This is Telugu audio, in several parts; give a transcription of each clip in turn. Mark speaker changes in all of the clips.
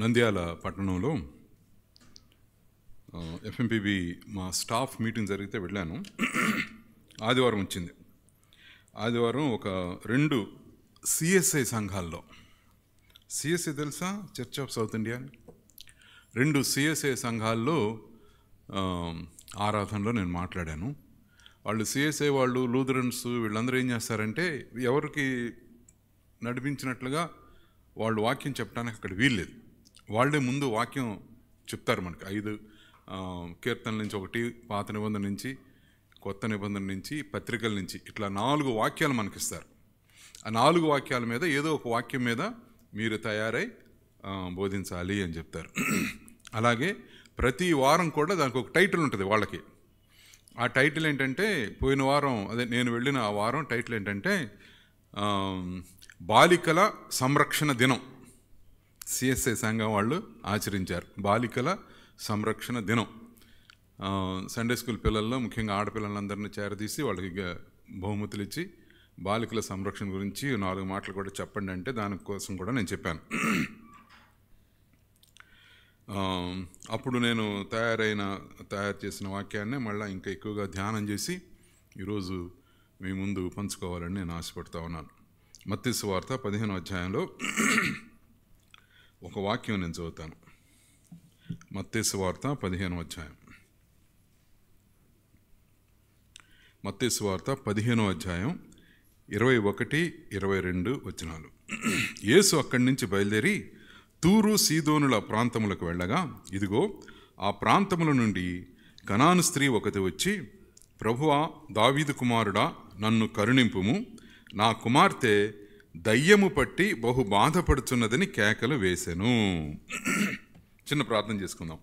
Speaker 1: నంద్యాల పట్టణంలో ఎఫ్ఎంపిబి మా స్టాఫ్ మీటింగ్ జరిగితే వెళ్ళాను. ఆదివారం వచ్చింది. ఆదివారం ఒక 2 సిఎస్ఐ సంఘాల్లో, సిఎస్ఐ తెలుసా, church of south India, 2 CSI సంఘాల్లో ఆరాధనలో నేను మాట్లాడాను. వాళ్ళు సిఎస్ఐ వాళ్ళు, లూథరన్స్ వీళ్ళందరూ ఏం చేస్తారంటే ఎవరికి నడిపించినట్లుగా వాళ్ళు వాక్యం చెప్పడానికి అక్కడ వీల్లేదు. వాళ్ళే ముందు వాక్యం చెప్తారు. మనకి 5 కీర్తనల నుంచి, ఒకటి పాత నిబంధన నుంచి, కొత్త నిబంధన నుంచి, పత్రికల నుంచి, ఇట్లా 4 వాక్యాలు మనకిస్తారు. ఆ 4 వాక్యాల మీద ఏదో ఒక వాక్యం మీద మీరు తయారై బోధించాలి అని చెప్తారు. అలాగే ప్రతి వారం కూడా దానికి ఒక టైటిల్ ఉంటుంది వాళ్ళకి. ఆ టైటిల్ ఏంటంటే, పోయిన వారం నేను వెళ్ళిన ఆ వారం టైటిల్ ఏంటంటే బాలికల సంరక్షణ దినం. సిఎస్ఐ సంఘం వాళ్ళు ఆచరించారు బాలికల సంరక్షణ దినం. సండే స్కూల్ పిల్లల్లో ముఖ్యంగా ఆడపిల్లలందరినీ చేరదీసి వాళ్ళకి బహుమతులు ఇచ్చి బాలికల సంరక్షణ గురించి 4 మాటలు కూడా చెప్పండి అంటే దానికోసం కూడా నేను చెప్పాను. అప్పుడు నేను తయారు చేసిన వాక్యాన్ని మళ్ళీ ఇంకా ఎక్కువగా ధ్యానం చేసి ఈరోజు మీ ముందు పంచుకోవాలని నేను ఆశపడుతూ ఉన్నాను. మత్తయి సువార్త 15వ అధ్యాయంలో ఒక వాక్యం నేను చదువుతాను. మత్తయి సువార్త 15వ అధ్యాయం. మత్తయి సువార్త 15వ అధ్యాయం 21, 22 వచనాలు. యేసు అక్కడి నుంచి బయలుదేరి తూరు సీదోనుల ప్రాంతములకు వెళ్ళగా, ఇదిగో ఆ ప్రాంతముల నుండి కనాను స్త్రీ ఒకటి వచ్చి, ప్రభువా, దావీదు కుమారుడా, నన్ను కరుణింపుము, నా కుమార్తె దయ్యము పట్టి బహు బాధపడుతున్నదని కేకలు వేసెను. చిన్న ప్రార్థన చేసుకుందాం.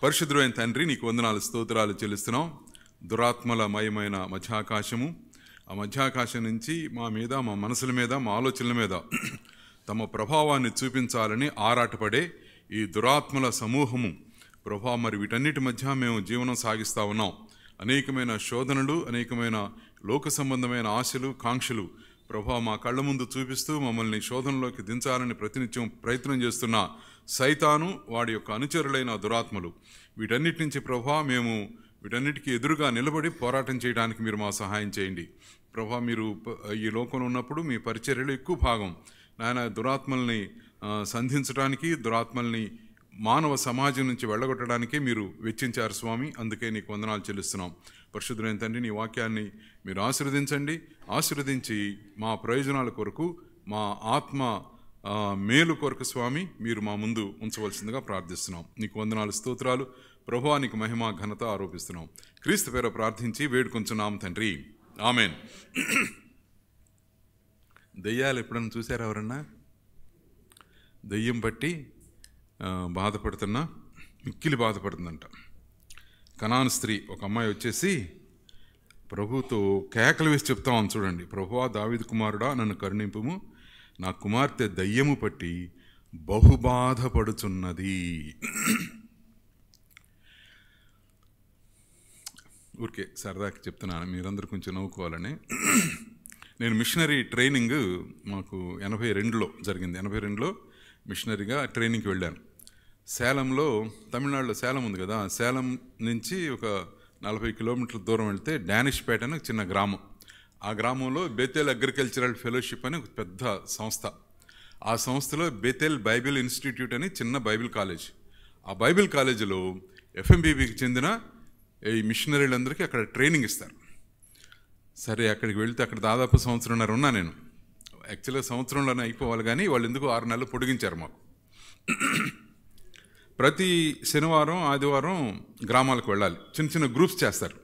Speaker 1: పరిశుద్ధుడైన తండ్రి, నీకు వందనాలు, స్తోత్రాలు చెల్లిస్తున్నాం. దురాత్మల మయమైన మధ్యాకాశము, ఆ మధ్యాకాశం నుంచి మా మీద, మా మనసుల మీద, మా ఆలోచనల మీద తమ ప్రభావాన్ని చూపించాలని ఆరాటపడే ఈ దురాత్మల సమూహము ప్రభావం, మరి వీటన్నిటి మధ్య మేము జీవనం సాగిస్తూ ఉన్నాం. అనేకమైన శోధనలు, అనేకమైన లోక సంబంధమైన ఆశలు, కాంక్షలు ప్రభా మా కళ్ళ ముందు చూపిస్తూ మమ్మల్ని శోధనలోకి దించాలని ప్రతినిత్యం ప్రయత్నం చేస్తున్న సైతాను, వాడి యొక్క అనుచరులైన దురాత్మలు, వీటన్నిటి నుంచి ప్రభా మేము వీటన్నిటికీ ఎదురుగా నిలబడి పోరాటం చేయడానికి మీరు మా సహాయం చేయండి. ప్రభా, మీరు ఈ లోకంలో ఉన్నప్పుడు మీ పరిచర్యలు ఎక్కువ భాగం నాయన దురాత్మల్ని సంధించడానికి, దురాత్మల్ని మానవ సమాజం నుంచి వెళ్ళగొట్టడానికే మీరు వెచ్చించారు స్వామి. అందుకే నీకు వందనాలు చెల్లిస్తున్నాం. పరిశుద్ధులైన తండ్రి, నీ వాక్యాన్ని మీరు ఆశీర్వదించి మా ప్రయోజనాల కొరకు, మా ఆత్మ మేలు కొరకు స్వామి మీరు మా ముందు ఉంచవలసిందిగా ప్రార్థిస్తున్నాం. నీకు వందనాలు, స్తోత్రాలు ప్రభువా, నీకు మహిమ ఘనత ఆరోపిస్తున్నాం. క్రీస్తు పేర ప్రార్థించి వేడుకొంచున్నాం తండ్రి, ఆమెన్. దెయ్యాలు ఎప్పుడన్నా చూసారా ఎవరన్నా? దెయ్యం పట్టి బాధపడుతున్నా, మిక్కిలి బాధపడుతుందంట. కనాను స్త్రీ ఒక అమ్మాయి వచ్చేసి ప్రభుతో కేకలు వేసి చెప్తా ఉంది చూడండి, ప్రభువా, దావీదు కుమారుడా, నన్ను కరుణింపుము, నా కుమార్తె దయ్యము పట్టి బహుబాధపడుచున్నది. ఊరికే సరదాకి చెప్తున్నాను, మీరందరూ కొంచెం నవ్వుకోవాలని. నేను మిషనరీ ట్రైనింగ్ మాకు 82లో జరిగింది. 82లో మిషనరీగా ట్రైనింగ్కి వెళ్ళాను. సేలంలో, తమిళనాడులో సేలం ఉంది కదా, సేలం నుంచి ఒక 40 కిలోమీటర్ల దూరం వెళ్తే డానిష్పేట అని ఒక చిన్న గ్రామం. ఆ గ్రామంలో బేతేల్ అగ్రికల్చరల్ ఫెలోషిప్ అని ఒక పెద్ద సంస్థ. ఆ సంస్థలో బేతేల్ బైబిల్ ఇన్స్టిట్యూట్ అని చిన్న బైబిల్ కాలేజ్. ఆ బైబిల్ కాలేజీలో ఎఫ్ఎంబీబీకి చెందిన ఈ మిషనరీలందరికీ అక్కడ ట్రైనింగ్ ఇస్తారు. సరే, అక్కడికి వెళితే అక్కడ దాదాపు 1.5 సంవత్సరం ఉన్నా నేను. యాక్చువల్గా 1 సంవత్సరంలోనే అయిపోవాలి, కానీ వాళ్ళు ఎందుకు 6 నెలలు పొడిగించారు మాకు. ప్రతి శనివారం, ఆదివారం గ్రామాలకు వెళ్ళాలి. చిన్న చిన్న గ్రూప్స్ చేస్తారు.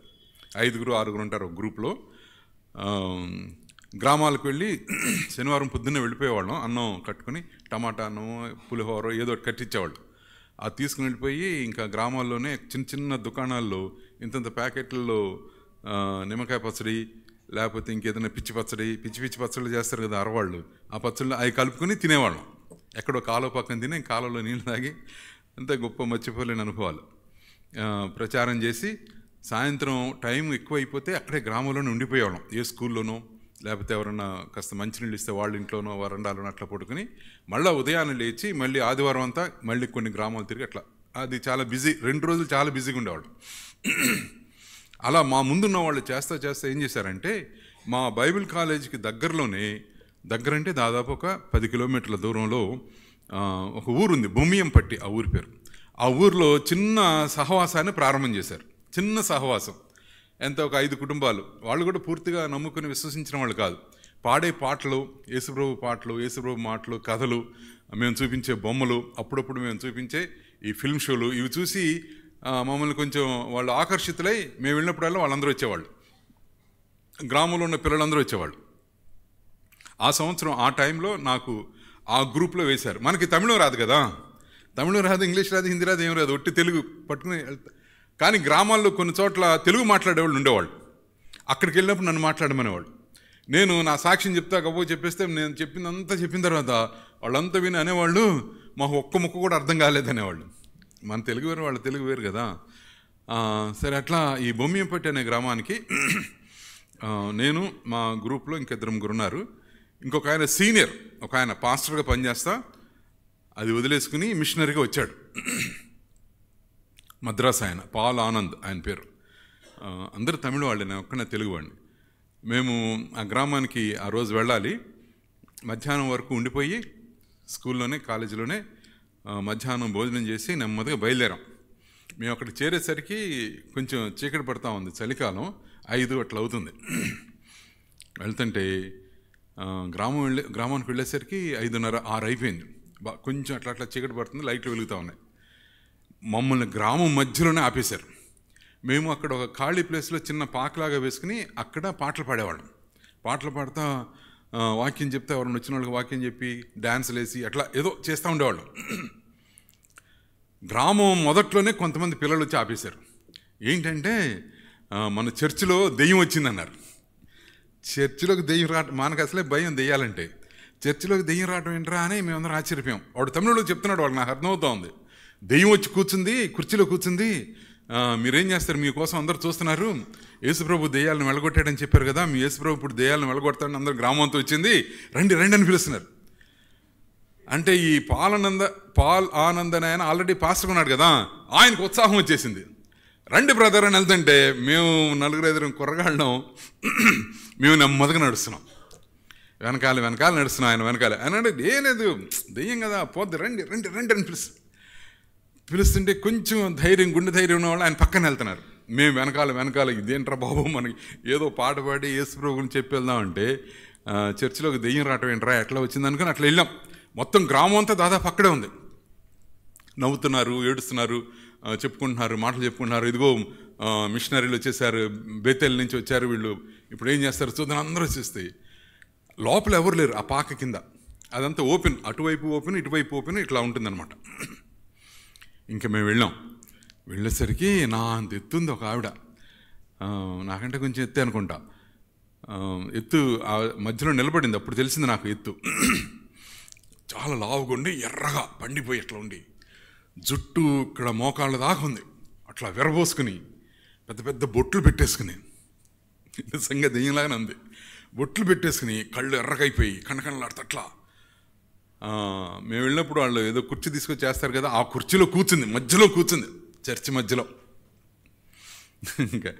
Speaker 1: 5గురు 6గురు ఉంటారు ఒక గ్రూప్లో. గ్రామాలకు వెళ్ళి శనివారం పొద్దున్నే వెళ్ళిపోయేవాళ్ళం. అన్నం కట్టుకుని, టమాటా అన్నం, పులిహోర ఏదో ఒకటి కట్టించేవాళ్ళు. అది తీసుకుని వెళ్ళిపోయి ఇంకా గ్రామాల్లోనే చిన్న చిన్న దుకాణాల్లో ఇంతంత ప్యాకెట్లలో నిమ్మకాయ పచ్చడి, లేకపోతే ఇంకేదైనా పిచ్చి పచ్చళ్ళు చేస్తారు కదా అరవాళ్ళు, ఆ పచ్చళ్ళు అవి కలుపుకొని తినేవాళ్ళం. ఎక్కడో కాలువ పక్కన తిని కాలువలో నీళ్ళు తాగి అంత గొప్ప మర్చిపోలేని అనుభవాలు. ప్రచారం చేసి సాయంత్రం టైం ఎక్కువ అయిపోతే అక్కడే గ్రామంలోనే ఉండిపోయేవాళ్ళం. ఏ స్కూల్లోనో, లేకపోతే ఎవరన్నా కాస్త మంచినీళ్ళు ఇస్తే వాళ్ళ ఇంట్లోనో వరండాలోనో అట్లా పడుకుని మళ్ళీ ఉదయాన్నే లేచి మళ్ళీ ఆదివారం అంతా మళ్ళీ కొన్ని గ్రామాలు తిరిగి అట్లా. అది చాలా బిజీ, 2 రోజులు చాలా బిజీగా ఉండేవాళ్ళు. అలా మా ముందున్న వాళ్ళు చేస్తా ఏం చేశారంటే, మా బైబిల్ కాలేజీకి దగ్గరంటే దాదాపు ఒక 10 కిలోమీటర్ల దూరంలో ఒక ఊరుంది, భూమియంపట్టి ఆ ఊరి పేరు. ఆ ఊరిలో చిన్న సహవాసాన్ని ప్రారంభం చేశారు. చిన్న సహవాసం, ఎంత ఒక 5 కుటుంబాలు. వాళ్ళు కూడా పూర్తిగా నమ్ముకుని విశ్వసించిన వాళ్ళు కాదు. పాడే పాటలు, యేసుప్రభు మాటలు, కథలు, మేము చూపించే బొమ్మలు, అప్పుడప్పుడు మేము చూపించే ఈ ఫిల్మ్ షోలు, ఇవి చూసి మమ్మల్ని కొంచెం వాళ్ళు ఆకర్షితులై మేము వెళ్ళినప్పుడల్లా వాళ్ళందరూ వచ్చేవాళ్ళు. గ్రామంలో ఉన్న పిల్లలందరూ వచ్చేవాళ్ళు. ఆ సంవత్సరం ఆ టైంలో నాకు ఆ గ్రూప్లో వేశారు. మనకి తమిళం రాదు కదా, తమిళం రాదు, ఇంగ్లీష్ రాదు, హిందీ రాదు, ఏం రాదు, ఒట్టి తెలుగు పట్టుకుని వెళ్తా. కానీ గ్రామాల్లో కొన్ని చోట్ల తెలుగు మాట్లాడేవాళ్ళు ఉండేవాళ్ళు. అక్కడికి వెళ్ళినప్పుడు నన్ను మాట్లాడమనేవాళ్ళు. నేను నా సాక్ష్యం చెప్తా కబో చెప్పేస్తే నేను చెప్పిందంతా చెప్పిన తర్వాత వాళ్ళంతా విని అనేవాళ్ళు, మాకు ఒక్క ముక్క కూడా అర్థం కాలేదనేవాళ్ళు. మన తెలుగు వేరు, వాళ్ళ తెలుగు వేరు కదా. సరే, అట్లా ఈ భూమియంపట్టి అనే గ్రామానికి నేను, మా గ్రూప్లో ఇంకిద్దరు ముగ్గురు ఉన్నారు. ఇంకొక ఆయన సీనియర్, ఒక ఆయన పాస్టర్గా పనిచేస్తా, అది వదిలేసుకుని మిషనరీగా వచ్చాడు. మద్రాస్ ఆయన, పాల్ ఆనంద్ ఆయన పేరు. అందరూ తమిళ వాళ్ళే, నేను ఒక్కనే తెలుగు వాడిని. మేము ఆ గ్రామానికి ఆ రోజు వెళ్ళాలి. మధ్యాహ్నం వరకు ఉండిపోయి స్కూల్లోనే, కాలేజీలోనే మధ్యాహ్నం భోజనం చేసి నెమ్మదిగా బయలుదేరాం. మేము అక్కడ చేరేసరికి కొంచెం చీకటి పడతా ఉంది, చలికాలం, 5 అట్లా అవుతుంది. వెళ్తుంటే గ్రామానికి వెళ్ళేసరికి 5:30, 6 అయిపోయింది. కొంచెం అట్లా చీకటి పడుతుంది, లైట్లు వెలుగుతూ ఉన్నాయి. మమ్మల్ని గ్రామం మధ్యలోనే ఆపేశారు. మేము అక్కడ ఒక ఖాళీ ప్లేస్లో చిన్న పాకలాగా వేసుకుని అక్కడ పాటలు పాడేవాళ్ళం. పాటలు పాడుతూ వాక్యం చెప్తే ఎవరైనా వచ్చిన వాళ్ళకి వాక్యం చెప్పి డ్యాన్సులు వేసి అట్లా ఏదో చేస్తూ ఉండేవాళ్ళం. గ్రామం మొదట్లోనే కొంతమంది పిల్లలు వచ్చి ఆపేశారు. ఏంటంటే, మన చర్చిలో దెయ్యం వచ్చిందన్నారు. చర్చిలోకి దెయ్యం రావటం, మనకు అసలే భయం దెయ్యాలంటే. చర్చిలోకి దెయ్యం రావటం ఏంట్రా అని మేమందరం ఆశ్చర్యపోయాం. వాడు తమిళలో చెప్తున్నాడు, వాడు నాకు అర్థమవుతా ఉంది. దెయ్యం వచ్చి కూర్చుంది, కుర్చీలో కూర్చుంది, మీరేం చేస్తారు, మీకోసం అందరు చూస్తున్నారు, యేసుప్రభు దెయ్యాలను వెళ్ళగొట్టాడని చెప్పారు కదా, మీ యేసుప్రభు ఇప్పుడు దెయ్యాలను వెళ్ళగొడతాడని అందరు గ్రామంతో వచ్చింది, రండి అని పిలుస్తున్నారు. అంటే ఈ పాల్ ఆనంద్ అని ఆయన ఆల్రెడీ పాస్టర్ ఉన్నాడు కదా, ఆయనకు ఉత్సాహం వచ్చేసింది. రండి బ్రదర్ అని వెళ్తుంటే మేము 4-5 కుర్రగాళ్ళం, మేము నెమ్మదిగా నడుస్తున్నాం. వెనకాల నడుస్తున్నాం, ఆయన వెనకాల. ఆయన అంటే ఏలేదు, దెయ్యం కదా, పోద్ది, రండి అని పిలుస్తుంటే కొంచెం గుండె ధైర్యం ఉన్నవాళ్ళు ఆయన పక్కన వెళ్తున్నారు. మేము వెనకాల ఇదేంట్రా బాబు, మనకి ఏదో పాట పాడి యేసుప్రభు గురించి చెప్పి వెళ్దామంటే చర్చిలోకి దెయ్యం రావటం ఏంట్రా, ఎట్లా వచ్చింది అనుకుని అట్లా వెళ్ళాం. మొత్తం గ్రామం అంతా దాదాపు అక్కడే ఉంది. నవ్వుతున్నారు, ఏడుస్తున్నారు, చెప్పుకుంటున్నారు, మాటలు చెప్పుకుంటున్నారు. ఇదిగో మిషనరీలు వచ్చేసారు, బేతేల్ నుంచి వచ్చారు, వీళ్ళు ఇప్పుడు ఏం చేస్తారు చూద్దాం. అందరూ వచ్చేస్తాయి. లోపల ఎవరు లేరు, ఆ పాక కింద అదంతా ఓపెన్, అటువైపు ఓపెన్, ఇటువైపు ఓపెన్, ఇట్లా ఉంటుందన్నమాట. ఇంకా మేము వెళ్ళేసరికి నా అంత ఎత్తుంది ఒక ఆవిడ, నాకంటే కొంచెం ఎత్తే అనుకుంటా. ఎత్తు ఆ మధ్యలో నిలబడింది. అప్పుడు తెలిసింది నాకు ఎత్తు. చాలా లావుగుండి, ఎర్రగా పండిపోయి అట్లా ఉండి, జుట్టు ఇక్కడ మోకాళ్ళ దాకా ఉంది, అట్లా విరబోసుకుని పెద్ద పెద్ద బొట్లు పెట్టేసుకుని, నిజంగా దెయ్యంలాగానే ఉంది, బొట్లు పెట్టేసుకుని కళ్ళు ఎర్రగైపోయి కనకనలాడుతూ అట్లా. మేము వెళ్ళినప్పుడు వాళ్ళు ఏదో కుర్చీ తీసుకొచ్చి చేస్తారు కదా, ఆ కుర్చీలో మధ్యలో కూర్చుంది, చర్చి మధ్యలో. ఇంకా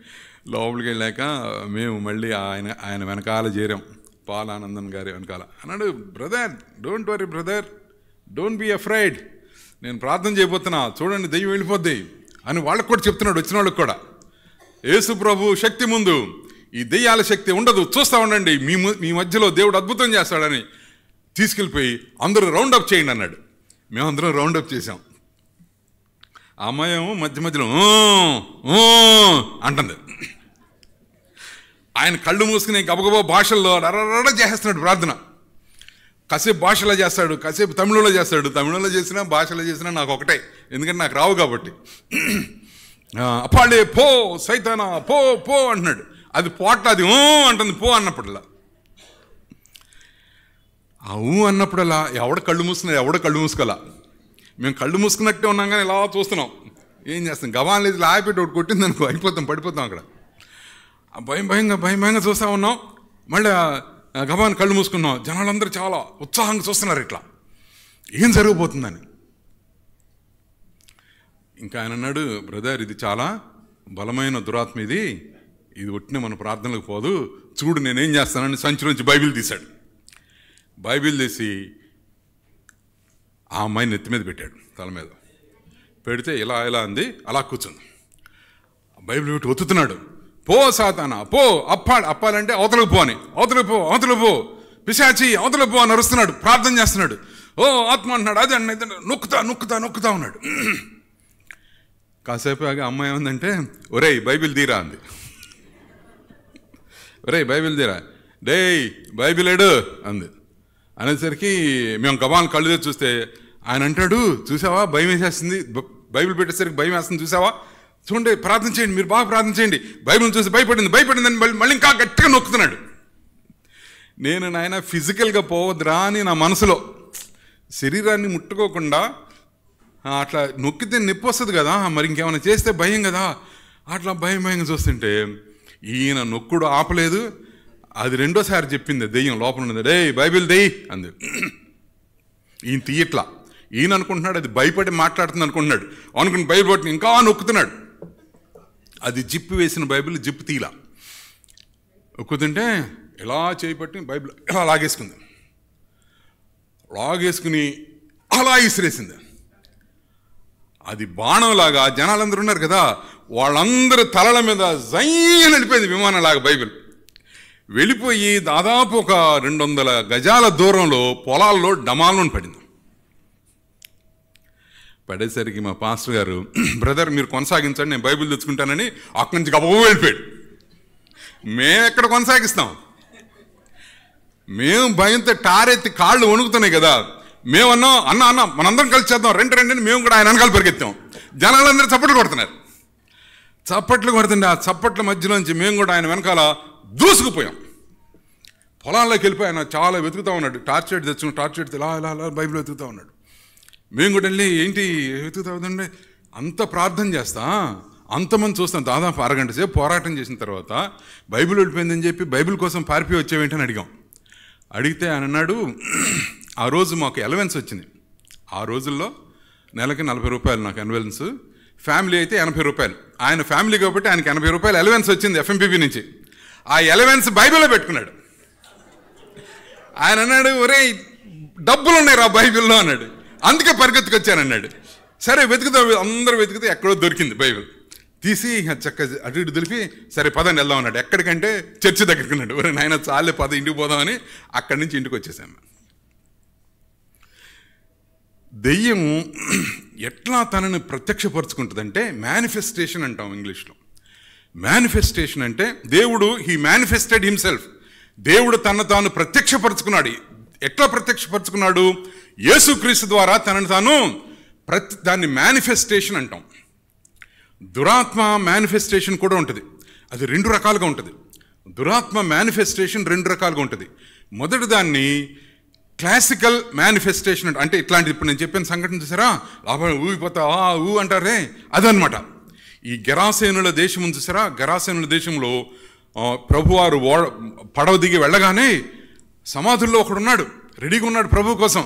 Speaker 1: లోపలికి వెళ్ళాక మేము మళ్ళీ ఆయన వెనకాల చేరాం, పాల్ ఆనందన్ గారి వెనకాల. అన్నాడు, brother don't worry brother, don't be afraid, నేను ప్రార్థన చేయబోతున్నా, చూడండి దెయ్యం వెళ్ళిపోద్ది అని వాళ్ళకు కూడా చెప్తున్నాడు, వచ్చిన వాళ్ళకి కూడా. యేసు ప్రభు శక్తి ముందు ఈ దెయ్యాల శక్తి ఉండదు, చూస్తూ ఉండండి, మీ మధ్యలో దేవుడు అద్భుతం చేస్తాడని తీసుకెళ్ళిపోయి అందరూ రౌండప్ చేయండి అన్నాడు. మేమందరం రౌండప్ చేసాం. ఆ అమ్మాయి మధ్యలో అంటుంది. ఆయన కళ్ళు మూసుకుని గబగబా భాషల్లో రరడ చేసేస్తున్నాడు ప్రార్థన. కాసేపు భాషలో చేస్తాడు, కాసేపు తమిళంలో చేస్తాడు. తమిళంలో చేసినా భాషలో చేసినా నాకు ఒకటే, ఎందుకంటే నాకు రావు కాబట్టి. అప్పాడే పో సైతానా పో పో అంటున్నాడు. అది పోట్ల, అది అంటుంది పో అన్నప్పుడల్లా. ఆ అన్నప్పుడల్లా ఎవడ కళ్ళు మూసుకోవాలా. మేము కళ్ళు మూసుకున్నట్టే ఉన్నాం కానీ ఇలా చూస్తున్నాం. ఏం చేస్తాం, గవాన్ లేదు ఆగిపెట్టి ఒకటి కొట్టింది అనుకో, పడిపోతాం అక్కడ. భయంగా చూస్తూ ఉన్నాం. మళ్ళీ గబాన్ కళ్ళు మూసుకున్నాం. జనాలందరూ చాలా ఉత్సాహంగా చూస్తున్నారు ఇట్లా ఏం జరగబోతుందని. ఇంకా ఆయన అన్నాడు, బ్రదర్ ఇది చాలా బలమైన దురాత్మ, ఇది ఒట్టిన మన ప్రార్థనలకు పోదు, చూడు నేనేం చేస్తానని సంచిలోంచి బైబిల్ తీశాడు. బైబిల్ తీసి ఆ అమ్మాయిని నెత్తి మీద పెట్టాడు, తల మీద పెడితే ఇలా ఇలా అంది, అలా కూర్చుంది. బైబిల్ పెట్టి ఒత్తుతున్నాడు, పో సాతానా పో, అప్పాలంటే అవతలకు పో అని, అవతలకు పో పిశాచి అవతలకు పో అని అరుస్తున్నాడు, ప్రార్థన చేస్తున్నాడు. ఓ ఆత్మ అంటున్నాడు, అది అన్న నొక్కుతా ఉన్నాడు. కాసేపు ఆగి అమ్మాయి ఏమందంటే, ఒరేయ్ బైబిల్ తీరా అంది. ఒరేయ్ బైబిల్ తీరా, డేయ్ బైబిల్ ఏడు అంది. అనేసరికి మేము గబాన్ కళ్ళు తెచ్చి చూస్తే ఆయన అంటాడు, చూసావా భయం వేసేస్తుంది, బైబిల్ పెట్టేసరికి భయం వేస్తుంది చూసావా, చూడండి ప్రార్థన చేయండి, మీరు బాగా ప్రార్థన చేయండి, బైబిల్ చూసి భయపడిందని మళ్ళీ ఇంకా గట్టిగా నొక్కుతున్నాడు. నేను నాయన ఫిజికల్గా పోవద్దురా అని నా మనసులో, శరీరాన్ని ముట్టుకోకుండా అట్లా నొక్కితే నొప్పి వస్తుంది కదా, మరి ఇంకేమైనా చేస్తే భయం కదా, అట్లా భయంగా చూస్తుంటే ఈయన నొక్కుడు ఆపలేదు. అది రెండోసారి చెప్పింది దెయ్యం లోపల ఉన్నది, డే బైబిల్ దెయ్యి అంది. ఈయన తీయట్లా, ఈయన అనుకుంటున్నాడు అది భయపడి మాట్లాడుతుంది అనుకుంటున్నాడు, అనుకుని బైబిల్ పట్టుని ఇంకా నొక్కుతున్నాడు. అది జిప్పు వేసిన బైబిల్ జిప్పు తీలా, నొక్కుతుంటే ఇలా చేయబట్టి బైబిల్ ఇలా లాగేసుకుని అలా ఇసిరేసింది. అది బాణంలాగా జనాలందరూ ఉన్నారు కదా, వాళ్ళందరూ తలల మీద జైన్ వెళ్ళిపోయింది విమానంలాగా బైబిల్. వెళ్ళిపోయి దాదాపు ఒక 200 గజాల దూరంలో పొలాల్లో డమాలను పడింది. పడేసరికి మా పాస్టర్ గారు, బ్రదర్ మీరు కొనసాగించండి నేను బైబిల్ తెచ్చుకుంటానని అక్కడి నుంచి గబగబా వెళ్ళిపోయాడు. మేము ఎక్కడ కొనసాగిస్తాం, మేము భయంతో టారెత్తి కాళ్ళు వణుకుతున్నాయి కదా, మేమన్నా అన్న మనందరం కలిసి చేద్దాం రెండు అని మేము కూడా ఆయన వెనకాల పరిగెత్తాం. జనాలందరూ చప్పట్లు కొడుతుంటే ఆ చప్పట్ల మధ్యలోంచి మేము కూడా ఆయన వెనకాల దూసుకుపోయాం. పొలాల్లోకి వెళ్ళిపోయి ఆయన చాలా వెతుకుతూ ఉన్నాడు, టార్చ్ లైట్ తెచ్చుకుని ఇలా బైబిల్ వెతుకుతూ ఉన్నాడు. మేము కూడా వెళ్ళి ఏంటి వెతుకుతా ఉందండి, అంత ప్రార్థన చేస్తా, అంతమంది చూస్తాం, దాదాపు అరగంట సేపు పోరాటం చేసిన తర్వాత బైబిల్ వెళ్ళిపోయిందని చెప్పి బైబిల్ కోసం పారిపోయి వచ్చేవేంటని అడిగితే ఆయన అన్నాడు, ఆ రోజు మాకు ఎలవెన్స్ వచ్చింది, ఆ రోజుల్లో నెలకి 40 రూపాయలు నాకు ఎలవెన్స్, ఫ్యామిలీ అయితే 80 రూపాయలు, ఆయన ఫ్యామిలీ కాబట్టి ఆయనకి 80 రూపాయలు ఎలవెన్స్ వచ్చింది ఎఫ్ఎంపీబీ నుంచి. ఆ ఎలవెన్స్ బైబిల్లో పెట్టుకున్నాడు. ఆయన అన్నాడు, ఒరే డబ్బులు ఉన్నాయి రా బైబిల్లో అన్నాడు, అందుకే పరిగెత్తుకొచ్చానన్నాడు. సరే అందరూ వెతికితే ఎక్కడో దొరికింది బైబిల్, తీసి చక్క అటు ఇటు దులిపి సరే పదండి వెళ్దాం అన్నాడు. ఎక్కడికంటే చర్చి దగ్గరికి ఉన్నాడు. ఒరే నాయన చాలే పద ఇంటికి పోదామని అక్కడి నుంచి ఇంటికి వచ్చేసాము. దెయ్యం ఎట్లా తనని ప్రత్యక్షపరుచుకుంటుందంటే మేనిఫెస్టేషన్ అంటాం ఇంగ్లీష్లో. మేనిఫెస్టేషన్ అంటే దేవుడు హీ మేనిఫెస్టెడ్ హిమ్సెల్ఫ్, దేవుడు తను తాను ప్రత్యక్షపరుచుకున్నాడు. ఎట్లా ప్రత్యక్షపరుచుకున్నాడు? యేసుక్రీస్తు ద్వారా తనను తాను దాన్ని మేనిఫెస్టేషన్ అంటాం. దురాత్మ మేనిఫెస్టేషన్ కూడా ఉంటుంది, అది 2 రకాలుగా ఉంటుంది. దురాత్మ మేనిఫెస్టేషన్ 2 రకాలుగా ఉంటుంది. మొదటి దాన్ని క్లాసికల్ మేనిఫెస్టేషన్ అంటే ఇట్లాంటిది ఇప్పుడు నేను చెప్పిన సంఘటన చూసారా, ఊగిపోతా ఊ అంటారే అదనమాట. ఈ గెరాసేనుల దేశం ఉంది చూసారా, గెరాసేనుల దేశంలో ప్రభువారు పడవ దిగి వెళ్ళగానే సమాధుల్లో ఒకడున్నాడు, రెడీగా ఉన్నాడు ప్రభు కోసం.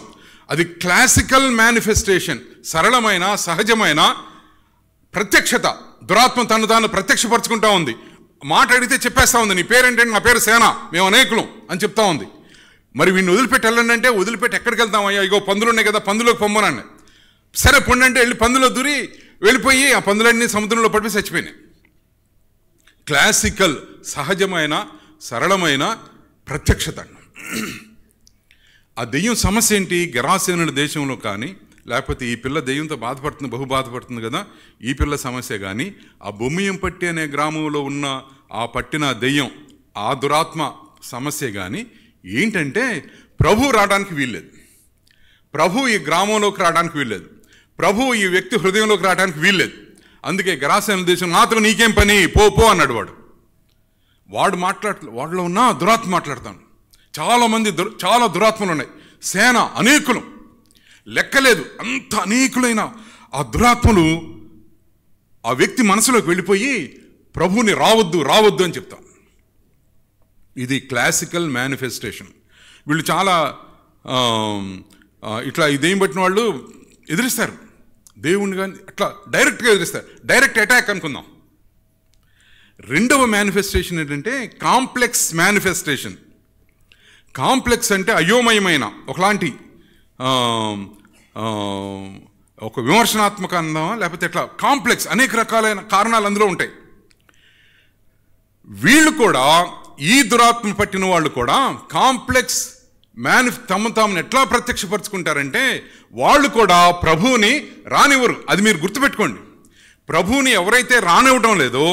Speaker 1: అది క్లాసికల్ మేనిఫెస్టేషన్, సరళమైన సహజమైన ప్రత్యక్షత. దురాత్మ తను తాను ప్రత్యక్షపరచుకుంటా ఉంది. మాట అడిగితే చెప్పేస్తా ఉంది, నీ పేరేంటంటే నా పేరు సేన, మేము అనేకులం అని చెప్తా ఉంది. మరి వీడిని వదిలిపెట్టి వెళ్ళండి అంటే వదిలిపెట్టి ఎక్కడికి వెళ్తామయ్యా, ఇగో పందులు ఉన్నాయి కదా పందులోకి పొమ్మనండి. సరే పొండంటే వెళ్ళి పందులో దూరి వెళ్ళిపోయి ఆ పందులన్నీ సముద్రంలో పడిపోయి చచ్చిపోయినాయి. క్లాసికల్ సహజమైన సరళమైన ప్రత్యక్షత. ఆ దెయ్యం సమస్య ఏంటి? గెరాసేనుల దేశంలో కానీ లేకపోతే ఈ పిల్ల దెయ్యంతో బహు బాధపడుతుంది కదా, ఈ పిల్ల సమస్య కానీ ఆ బొమ్మియం పట్టి అనే గ్రామంలో ఉన్న ఆ పట్టిన దెయ్యం ఆ దురాత్మ సమస్య కానీ ఏంటంటే ప్రభు రావడానికి వీల్లేదు, ప్రభు ఈ గ్రామంలోకి రావడానికి వీల్లేదు, ప్రభు ఈ వ్యక్తి హృదయంలోకి రావడానికి వీల్లేదు. అందుకే గెరాసేనుల దేశం నాతో నీకేం పని పో అన్నాడు. వాడిలో ఉన్న దురాత్మ మాట్లాడతాను. చాలామంది చాలా దురాత్మలు ఉన్నాయి, సేన అనేకులు, లెక్కలేదు, అంత అనేకులైన ఆ దురాత్మలు ఆ వ్యక్తి మనసులోకి వెళ్ళిపోయి ప్రభుని రావద్దు అని చెప్తాం. ఇది క్లాసికల్ మేనిఫెస్టేషన్. వీళ్ళు చాలా ఇట్లా ఇదేం పట్టిన వాళ్ళు ఎదిరిస్తారు దేవుణ్ణి, కానీ అట్లా డైరెక్ట్గా ఎదిరిస్తారు. డైరెక్ట్ అటాక్ అనుకుందాం. రెండవ మేనిఫెస్టేషన్ ఏంటంటే కాంప్లెక్స్ మేనిఫెస్టేషన్. కాంప్లెక్స్ అంటే అయోమయమైన ఒకలాంటి ఒక విమర్శనాత్మక అందామా, లేకపోతే ఎట్లా కాంప్లెక్స్, అనేక రకాలైన కారణాలు అందులో ఉంటాయి. వీళ్ళు కూడా, ఈ దురాత్మ పట్టిన వాళ్ళు కూడా కాంప్లెక్స్ తామును ఎట్లా ప్రత్యక్షపరుచుకుంటారంటే వాళ్ళు కూడా ప్రభువుని రానివ్వరు. అది మీరు గుర్తుపెట్టుకోండి. ప్రభువుని ఎవరైతే రానివ్వడం లేదో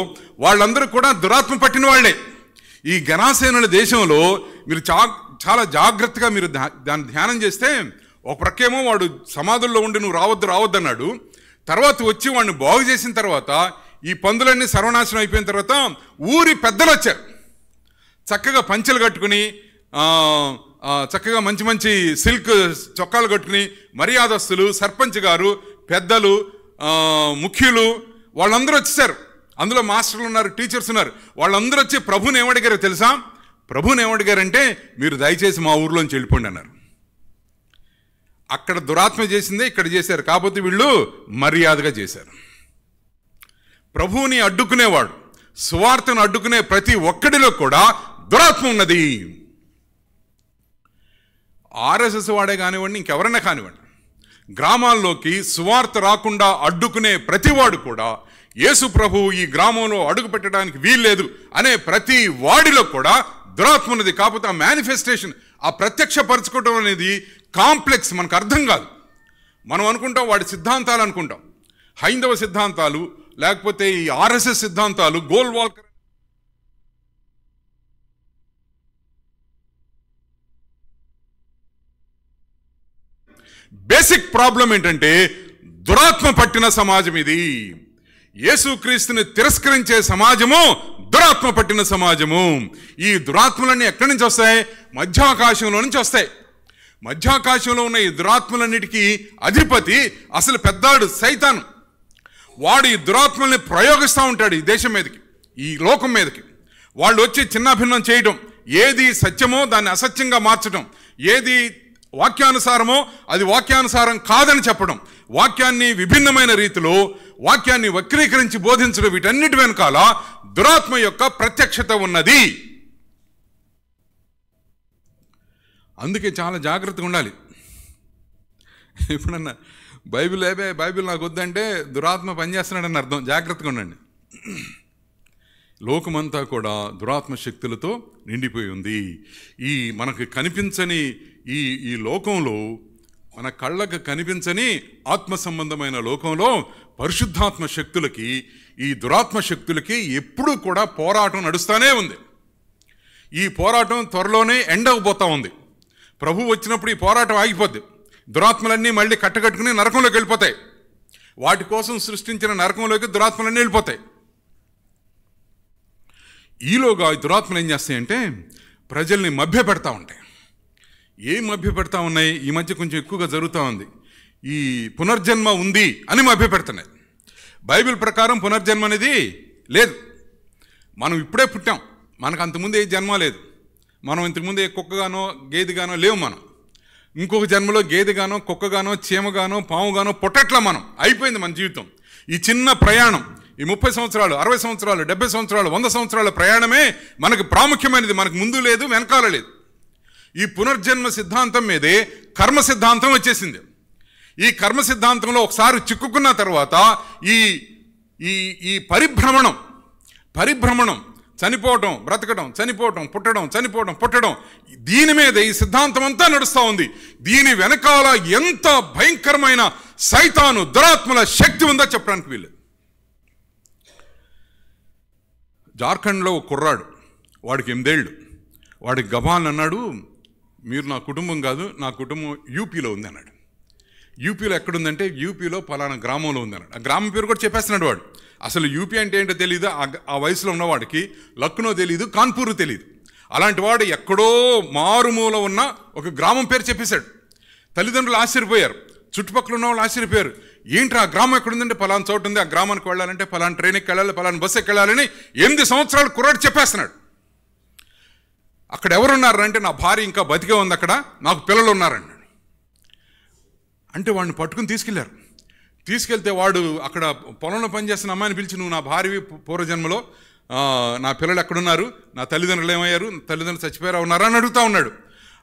Speaker 1: వాళ్ళందరూ కూడా దురాత్మ పట్టిన వాళ్లే. ఈ గెరాసేనుల దేశంలో మీరు చాలా జాగ్రత్తగా మీరు దాన్ని ధ్యానం చేస్తే, ఒక ప్రక్కేమో వాడు సమాధుల్లో ఉండి నువ్వు రావద్దు అన్నాడు. తర్వాత వచ్చి వాడిని బాగు చేసిన తర్వాత ఈ పందులన్నీ సర్వనాశనం అయిపోయిన తర్వాత ఊరి పెద్దలు వచ్చారు. చక్కగా పంచెలు కట్టుకుని, చక్కగా మంచి మంచి సిల్క్ చొక్కాలు కట్టుకుని మర్యాదస్తులు, సర్పంచ్ గారు, పెద్దలు, ముఖ్యులు వాళ్ళందరూ వచ్చేసారు. అందులో మాస్టర్లు ఉన్నారు, టీచర్స్ ఉన్నారు. వాళ్ళందరూ వచ్చి ప్రభుని ఏమడిగారో తెలుసా? ప్రభుని ఏమడిగారంటే, మీరు దయచేసి మా ఊర్లోంచి వెళ్ళిపోండి అన్నారు. అక్కడ దురాత్మ చేసిందే ఇక్కడ చేశారు, కాకపోతే వీళ్ళు మర్యాదగా చేశారు. ప్రభువుని అడ్డుకునేవాడు, సువార్తను అడ్డుకునే ప్రతి ఒక్కడిలో కూడా దురాత్మ ఉన్నది. ఆర్ఎస్ఎస్ వాడే కానివ్వండి, ఇంకెవరైనా కానివ్వండి, గ్రామాల్లోకి సువార్త రాకుండా అడ్డుకునే ప్రతివాడు కూడా యేసు ప్రభువు ఈ గ్రామంలో అడుగు పెట్టడానికి వీల్లేదు అనే ప్రతి వాడిలో కూడా దురాత్మ ఉన్నది. కాకపోతే ఆ మేనిఫెస్టేషన్, ఆ ప్రత్యక్షపరచుకోవడం అనేది కాంప్లెక్స్, మనకు అర్థం కాదు. మనం అనుకుంటాం వాడి సిద్ధాంతాలు అనుకుంటాం, హైందవ సిద్ధాంతాలు, లేకపోతే ఈ ఆర్ఎస్ఎస్ సిద్ధాంతాలు, గోల్వాల్కర్. బేసిక్ ప్రాబ్లం ఏంటంటే దురాత్మ పట్టిన సమాజం ఇది. యేసుక్రీస్తుని తిరస్కరించే సమాజము దురాత్మ పట్టిన సమాజము. ఈ దురాత్మలన్నీ ఎక్కడి నుంచి వస్తాయి? మధ్యాకాశంలో నుంచి వస్తాయి. మధ్యాకాశంలో ఉన్న ఈ దురాత్మలన్నిటికీ అధిపతి అసలు పెద్దాడు సైతాను. వాడు ఈ దురాత్మల్ని ప్రయోగిస్తూ ఉంటాడు ఈ దేశం మీదకి, ఈ లోకం మీదకి. వాళ్ళు వచ్చి చిన్నాభిన్నం చేయడం, ఏది సత్యమో దాన్ని అసత్యంగా మార్చడం, ఏది వాక్యానుసారమో అది వాక్యానుసారం కాదని చెప్పడం, వాక్యాన్ని విభిన్నమైన రీతిలో వాక్యాన్ని వక్రీకరించి బోధించడం, వీటన్నిటి వెనకాల దురాత్మ యొక్క ప్రత్యక్షత ఉన్నది. అందుకే చాలా జాగ్రత్తగా ఉండాలి. ఎప్పుడన్నా బైబిల్ నాకు వద్దంటే దురాత్మ పనిచేస్తున్నాడని అర్థం. జాగ్రత్తగా ఉండండి. లోకమంతా కూడా దురాత్మ శక్తులతో నిండిపోయి ఉంది. ఈ మనకు కనిపించని ఈ లోకంలో, మన కళ్ళకు కనిపించని ఆత్మ సంబంధమైన లోకంలో పరిశుద్ధాత్మ శక్తులకి, ఈ దురాత్మ శక్తులకి ఎప్పుడూ కూడా పోరాటం నడుస్తూనే ఉంది. ఈ పోరాటం త్వరలోనే ఎండ్ అవబోతూ ఉంది. ప్రభు వచ్చినప్పుడు ఈ పోరాటం ఆగిపోద్ది. దురాత్మలన్నీ మళ్ళీ కట్టకట్టుకుని నరకంలోకి వెళ్ళిపోతాయి. వాటి కోసం సృష్టించిన నరకంలోకి దురాత్మలన్నీ వెళ్ళిపోతాయి. ఈలోగా ఈ దురాత్మలు ఏం చేస్తాయంటే ప్రజల్ని మభ్యపెడతా ఉంటాయి. ఏం మభ్యపెడతా ఉన్నాయి? ఈ మధ్య కొంచెం ఎక్కువగా జరుగుతూ ఉంది. ఈ పునర్జన్మ ఉంది అని మభ్యపెడుతున్నాయి. బైబిల్ ప్రకారం పునర్జన్మ అనేది లేదు. మనం ఇప్పుడే పుట్టాం, మనకు అంతకుముందు ఏ జన్మ లేదు. మనం ఇంతకుముందు ఏ కుక్కగానో గేదెగానో లేవు. మనం ఇంకొక జన్మలో గేదెగానో కుక్కగానో చీమగానో పాముగానో పుట్టట్లా. మనం అయిపోయింది మన జీవితం. ఈ చిన్న ప్రయాణం, ఈ 30 సంవత్సరాలు, 60 సంవత్సరాలు, 70 సంవత్సరాలు, 100 సంవత్సరాల ప్రయాణమే మనకు ప్రాముఖ్యమైనది. మనకు ముందు లేదు, వెనకాల లేదు. ఈ పునర్జన్మ సిద్ధాంతం మీదే కర్మ సిద్ధాంతం వచ్చేసింది. ఈ కర్మ సిద్ధాంతంలో ఒకసారి చిక్కుకున్న తర్వాత ఈ పరిభ్రమణం, చనిపోవటం, బ్రతకడం, చనిపోవటం, పుట్టడం, దీని మీద ఈ సిద్ధాంతం అంతా నడుస్తూ ఉంది. దీని వెనకాల ఎంత భయంకరమైన సైతాను, దురాత్మల శక్తి ఉందో చెప్పడానికి వీళ్ళు. జార్ఖండ్లో ఒక కుర్రాడు, వాడికి 8 ఏళ్ళు. వాడికి గబాన్ అన్నాడు, మీరు నా కుటుంబం కాదు, నా కుటుంబం యూపీలో ఉంది అన్నాడు. యూపీలో ఎక్కడుందంటే యూపీలో పలానా గ్రామంలో ఉంది అన్నాడు. ఆ గ్రామం పేరు కూడా చెప్పేస్తున్నాడు వాడు. అసలు యూపీ అంటే ఏంటో తెలియదు ఆ వయసులో ఉన్నవాడికి. లక్నో తెలియదు, కాన్పూర్ తెలియదు. అలాంటి వాడు ఎక్కడో మారుమూల ఉన్న ఒక గ్రామం పేరు చెప్పేశాడు. తల్లిదండ్రులు ఆశ్చర్యపోయారు, చుట్టుపక్కల ఉన్న వాళ్ళు ఆశ్చర్యపోయారు. ఏంట్రా ఆ గ్రామం ఎక్కడుందంటే పలానా చోటు ఉంది, ఆ గ్రామానికి వెళ్ళాలంటే పలానా ట్రైన్కి వెళ్ళాలి, పలానా బస్సు ఎక్కి వెళ్ళాలని 8 సంవత్సరాలు కుర్రాడు చెప్పేస్తున్నాడు. అక్కడ ఎవరున్నారంటే నా భార్య ఇంకా బతికే ఉంది, అక్కడ నాకు పిల్లలు ఉన్నారండి. అంటే వాడిని పట్టుకుని తీసుకెళ్తే వాడు అక్కడ పొలంలో పనిచేస్తున్న అమ్మాయిని పిలిచి, నువ్వు నా భార్య పూర్వజన్మలో, నా పిల్లలు ఎక్కడున్నారు, నా తల్లిదండ్రులు ఏమయ్యారు, తల్లిదండ్రులు చచ్చిపోయారా ఉన్నారా అని అడుగుతూ ఉన్నాడు.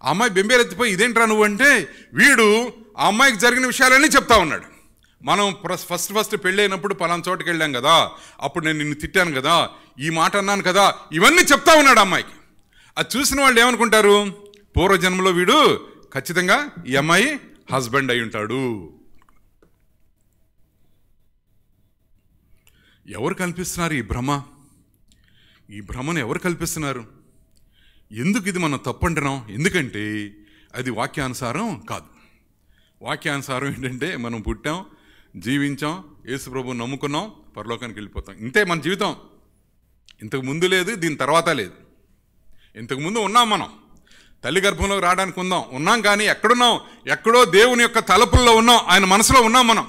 Speaker 1: ఆ అమ్మాయి బెంబేలెత్తిపోయి, ఇదేంట్రా నువ్వు అంటే, వీడు ఆ అమ్మాయికి జరిగిన విషయాలన్నీ చెప్తా ఉన్నాడు. మనం ఫస్ట్ పెళ్ళైనప్పుడు పలానా చోటుకి వెళ్ళాం కదా, అప్పుడు నేను నిన్ను తిట్టాను కదా, ఈ మాట అన్నాను కదా, ఇవన్నీ చెప్తా ఉన్నాడు అమ్మాయికి. అది చూసిన వాళ్ళు ఏమనుకుంటారు, పూర్వజన్మలో వీడు ఖచ్చితంగా ఈ అమ్మాయి హస్బెండ్ అయి ఉంటాడు. ఎవరు కల్పిస్తున్నారు ఈ భ్రమను ఎవరు కల్పిస్తున్నారు? ఎందుకు ఇది మనం తప్పంటున్నాం? ఎందుకంటే అది వాక్యానుసారం కాదు. వాక్యానుసారం ఏంటంటే, మనం పుట్టాం, జీవించాం, యేసు ప్రభువుని నమ్ముకున్నాం, పరలోకానికి వెళ్ళిపోతాం. ఇంతే మన జీవితం. ఇంతకు ముందు లేదు, దీని తర్వాత లేదు. ఇంతకుముందు ఉన్నాం, మనం తల్లి గర్భంలోకి రావడానికి ఉన్నాం కానీ ఎక్కడున్నాం? ఎక్కడో దేవుని యొక్క తలుపుల్లో ఉన్నాం, ఆయన మనసులో ఉన్నాం. మనం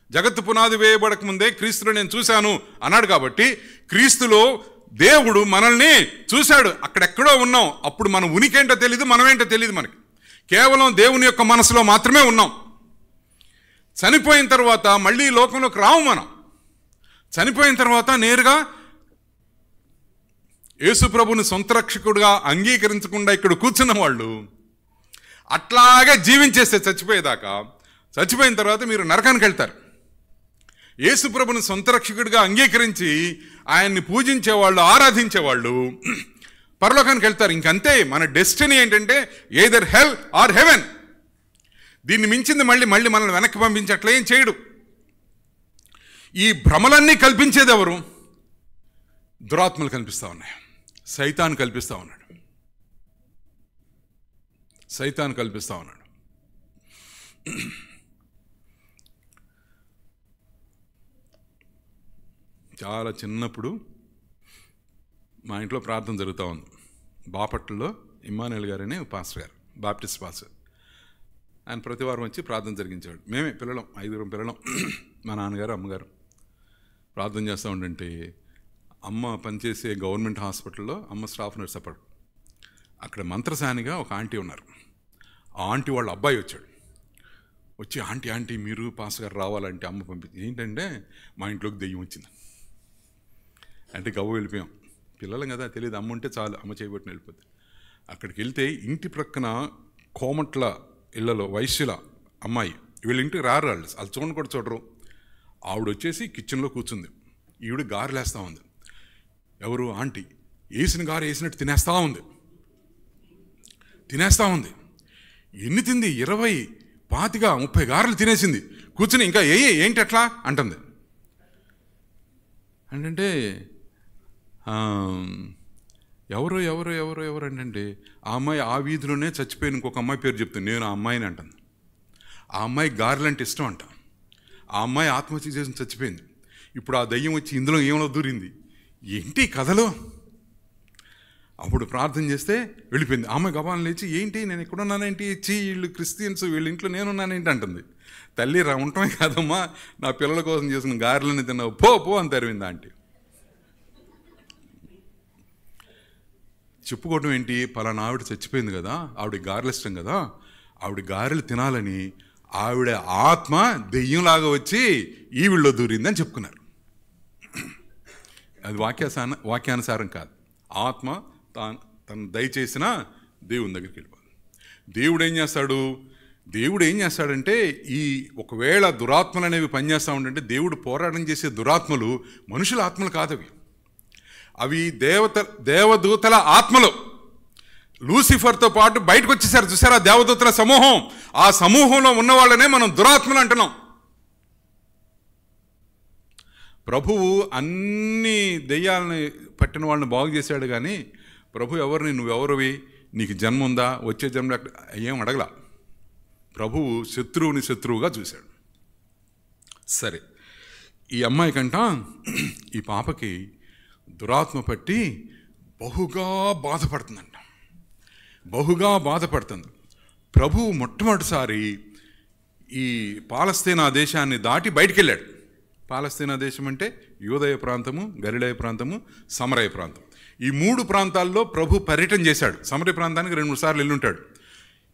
Speaker 1: జగత్తు పునాది వేయబడక ముందే క్రీస్తులో నేను చూశాను అన్నాడు. కాబట్టి క్రీస్తులో దేవుడు మనల్ని చూశాడు, అక్కడెక్కడో ఉన్నాం. అప్పుడు మన ఉనికి ఏంటో తెలియదు, మనమేంటో తెలియదు. మనకి కేవలం దేవుని యొక్క మనసులో మాత్రమే ఉన్నాం. చనిపోయిన తర్వాత మళ్ళీ లోకంలోకి రావు. మనం చనిపోయిన తర్వాత నేరుగా యేసు ప్రభుని సొంత రక్షకుడుగా అంగీకరించకుండా ఇక్కడ కూర్చున్న వాళ్ళు అట్లాగే జీవించేస్తే చచ్చిపోయేదాకా, చచ్చిపోయిన తర్వాత మీరు నరకానికి వెళ్తారు. యేసు ప్రభుని సొంత రక్షకుడిగా అంగీకరించి ఆయన్ని పూజించేవాళ్ళు, ఆరాధించేవాళ్ళు పరలోకానికి వెళ్తారు. ఇంకంతే. మన డెస్టినీ ఏంటంటే ఎయిదర్ హెల్ ఆర్ హెవెన్. దీన్ని మించింది మళ్ళీ మనల్ని వెనక్కి పంపించి అట్లా ఏం చేయడు. ఈ భ్రమలన్నీ కల్పించేది ఎవరు? దురాత్మలు కల్పిస్తూ ఉన్నాయి, సైతాను కల్పిస్తూ ఉన్నాడు. చాలా చిన్నప్పుడు మా ఇంట్లో ప్రార్థన జరుగుతూ ఉంది. బాపట్లలో ఇమ్మానుయేల్ గారని పాస్టర్ గారు, బాప్టిస్ట్ పాస్టర్. ఆయన ప్రతి వారం వచ్చి ప్రార్థన జరిగించేవాడు. మేమే పిల్లలం, 5 పిల్లలం, మా నాన్నగారు, అమ్మగారు ప్రార్థన చేస్తూ ఉండంటే, అమ్మ పనిచేసే గవర్నమెంట్ హాస్పిటల్లో అమ్మ స్టాఫ్ నర్స్ అప్పుడు. అక్కడ మంత్రసానిగా ఒక ఆంటీ ఉన్నారు. ఆ ఆంటీ వాళ్ళ అబ్బాయి వచ్చి ఆంటీ మీరు పాస్టర్ గారు రావాలంటే అమ్మ పంపించి, ఏంటంటే మా ఇంట్లోకి దెయ్యం వచ్చింది అంటే గవ్వ వెళ్ళిపోయాం. పిల్లలం కదా, తెలియదు. అమ్మ ఉంటే చాలు, అమ్మ చేయబట్టిన వెళ్ళిపోతుంది. అక్కడికి వెళ్తే ఇంటి ప్రక్కన కోమట్ల ఇళ్లలో వైశ్యుల అమ్మాయి, వీళ్ళ ఇంటికి రారు వాళ్ళు చూడండి కూడా చూడరు. ఆవిడ వచ్చేసి కిచెన్లో కూర్చుంది. ఈవిడ గారెలేస్తూ ఉంది. ఎవరు? ఆంటీ. వేసిన గారు వేసినట్టు తినేస్తూ ఉంది. ఎన్ని తింది? 20, 25, 30 గారెలు తినేసింది. కూర్చుని ఇంకా ఏంటి అట్లా అంటుంది. అంటే ఎవరు అంటే ఆ అమ్మాయి ఆ వీధిలోనే చచ్చిపోయిన ఇంకొక అమ్మాయి పేరు చెప్తుంది. నేను ఆ అమ్మాయిని అంటాను. ఆ అమ్మాయి గారెలంటే ఇష్టం అంట. ఆ అమ్మాయి ఆత్మహత్య చేసి చచ్చిపోయింది. ఇప్పుడు ఆ దయ్యం వచ్చి ఇందులో ఏమో దూరింది. ఏంటి కథలో? అప్పుడు ప్రార్థన చేస్తే వెళ్ళిపోయింది. ఆమె గబాలను లేచి, ఏంటి నేను ఎక్కడున్నానేంటి, వీళ్ళు క్రిస్టియన్స్, వీళ్ళ ఇంట్లో నేనున్నానేంటి అంటుంది. తల్లి ఉండటమే కాదమ్మా, నా పిల్లల కోసం చేసిన గారెలని తిన్నావు, పో అని తరివింది ఆంటీ. చెప్పుకోవటం ఏంటి? పలానా ఆవిడ చచ్చిపోయింది కదా, ఆవిడ గారెలు ఇష్టం కదా, ఆవిడ గారెలు తినాలని ఆవిడ ఆత్మ దెయ్యంలాగా వచ్చి ఈవిళ్ళలో దూరిందని చెప్పుకున్నారు. అది వాక్యానుసారం కాదు. ఆత్మ తను దయచేసిన దేవుని దగ్గరికి వెళ్ళిపోతుంది. దేవుడు ఏం చేస్తాడంటే, ఈ ఒకవేళ దురాత్మలు అనేవి పనిచేస్తూ ఉంటే, దేవుడు పోరాటం చేసే దురాత్మలు మనుషుల ఆత్మలు కాదు, అవి దేవదూతల ఆత్మలు. లూసిఫర్తో పాటు బయటకు వచ్చేసారు, చూసారా దేవదూతల సమూహం. ఆ సమూహంలో ఉన్న వాళ్ళనే మనం దురాత్మలు అంటున్నాం. ప్రభువు అన్ని దెయ్యాలని పట్టిన వాళ్ళని బాగు చేశాడు, కానీ ప్రభు ఎవరిని, నువ్వెవరివి, నీకు జన్మ ఉందా, వచ్చే జన్మ ఏం అడగలా. ప్రభువు శత్రువుగా చూశాడు. సరే, ఈ అమ్మాయి కంట ఈ పాపకి దురాత్మ పట్టి బహుగా బాధపడుతుంది. ప్రభువు మొట్టమొదటిసారి ఈ పాలస్తీనా దేశాన్ని దాటి బయటికి వెళ్ళాడు. పాలస్తీనా దేశం అంటే యూదయ ప్రాంతము, గలిలయ ప్రాంతము, సమరయ ప్రాంతం. ఈ 3 ప్రాంతాల్లో ప్రభు పర్యటన చేశాడు. సమరయ ప్రాంతానికి 2-3 సార్లు వెళ్ళి ఉంటాడు.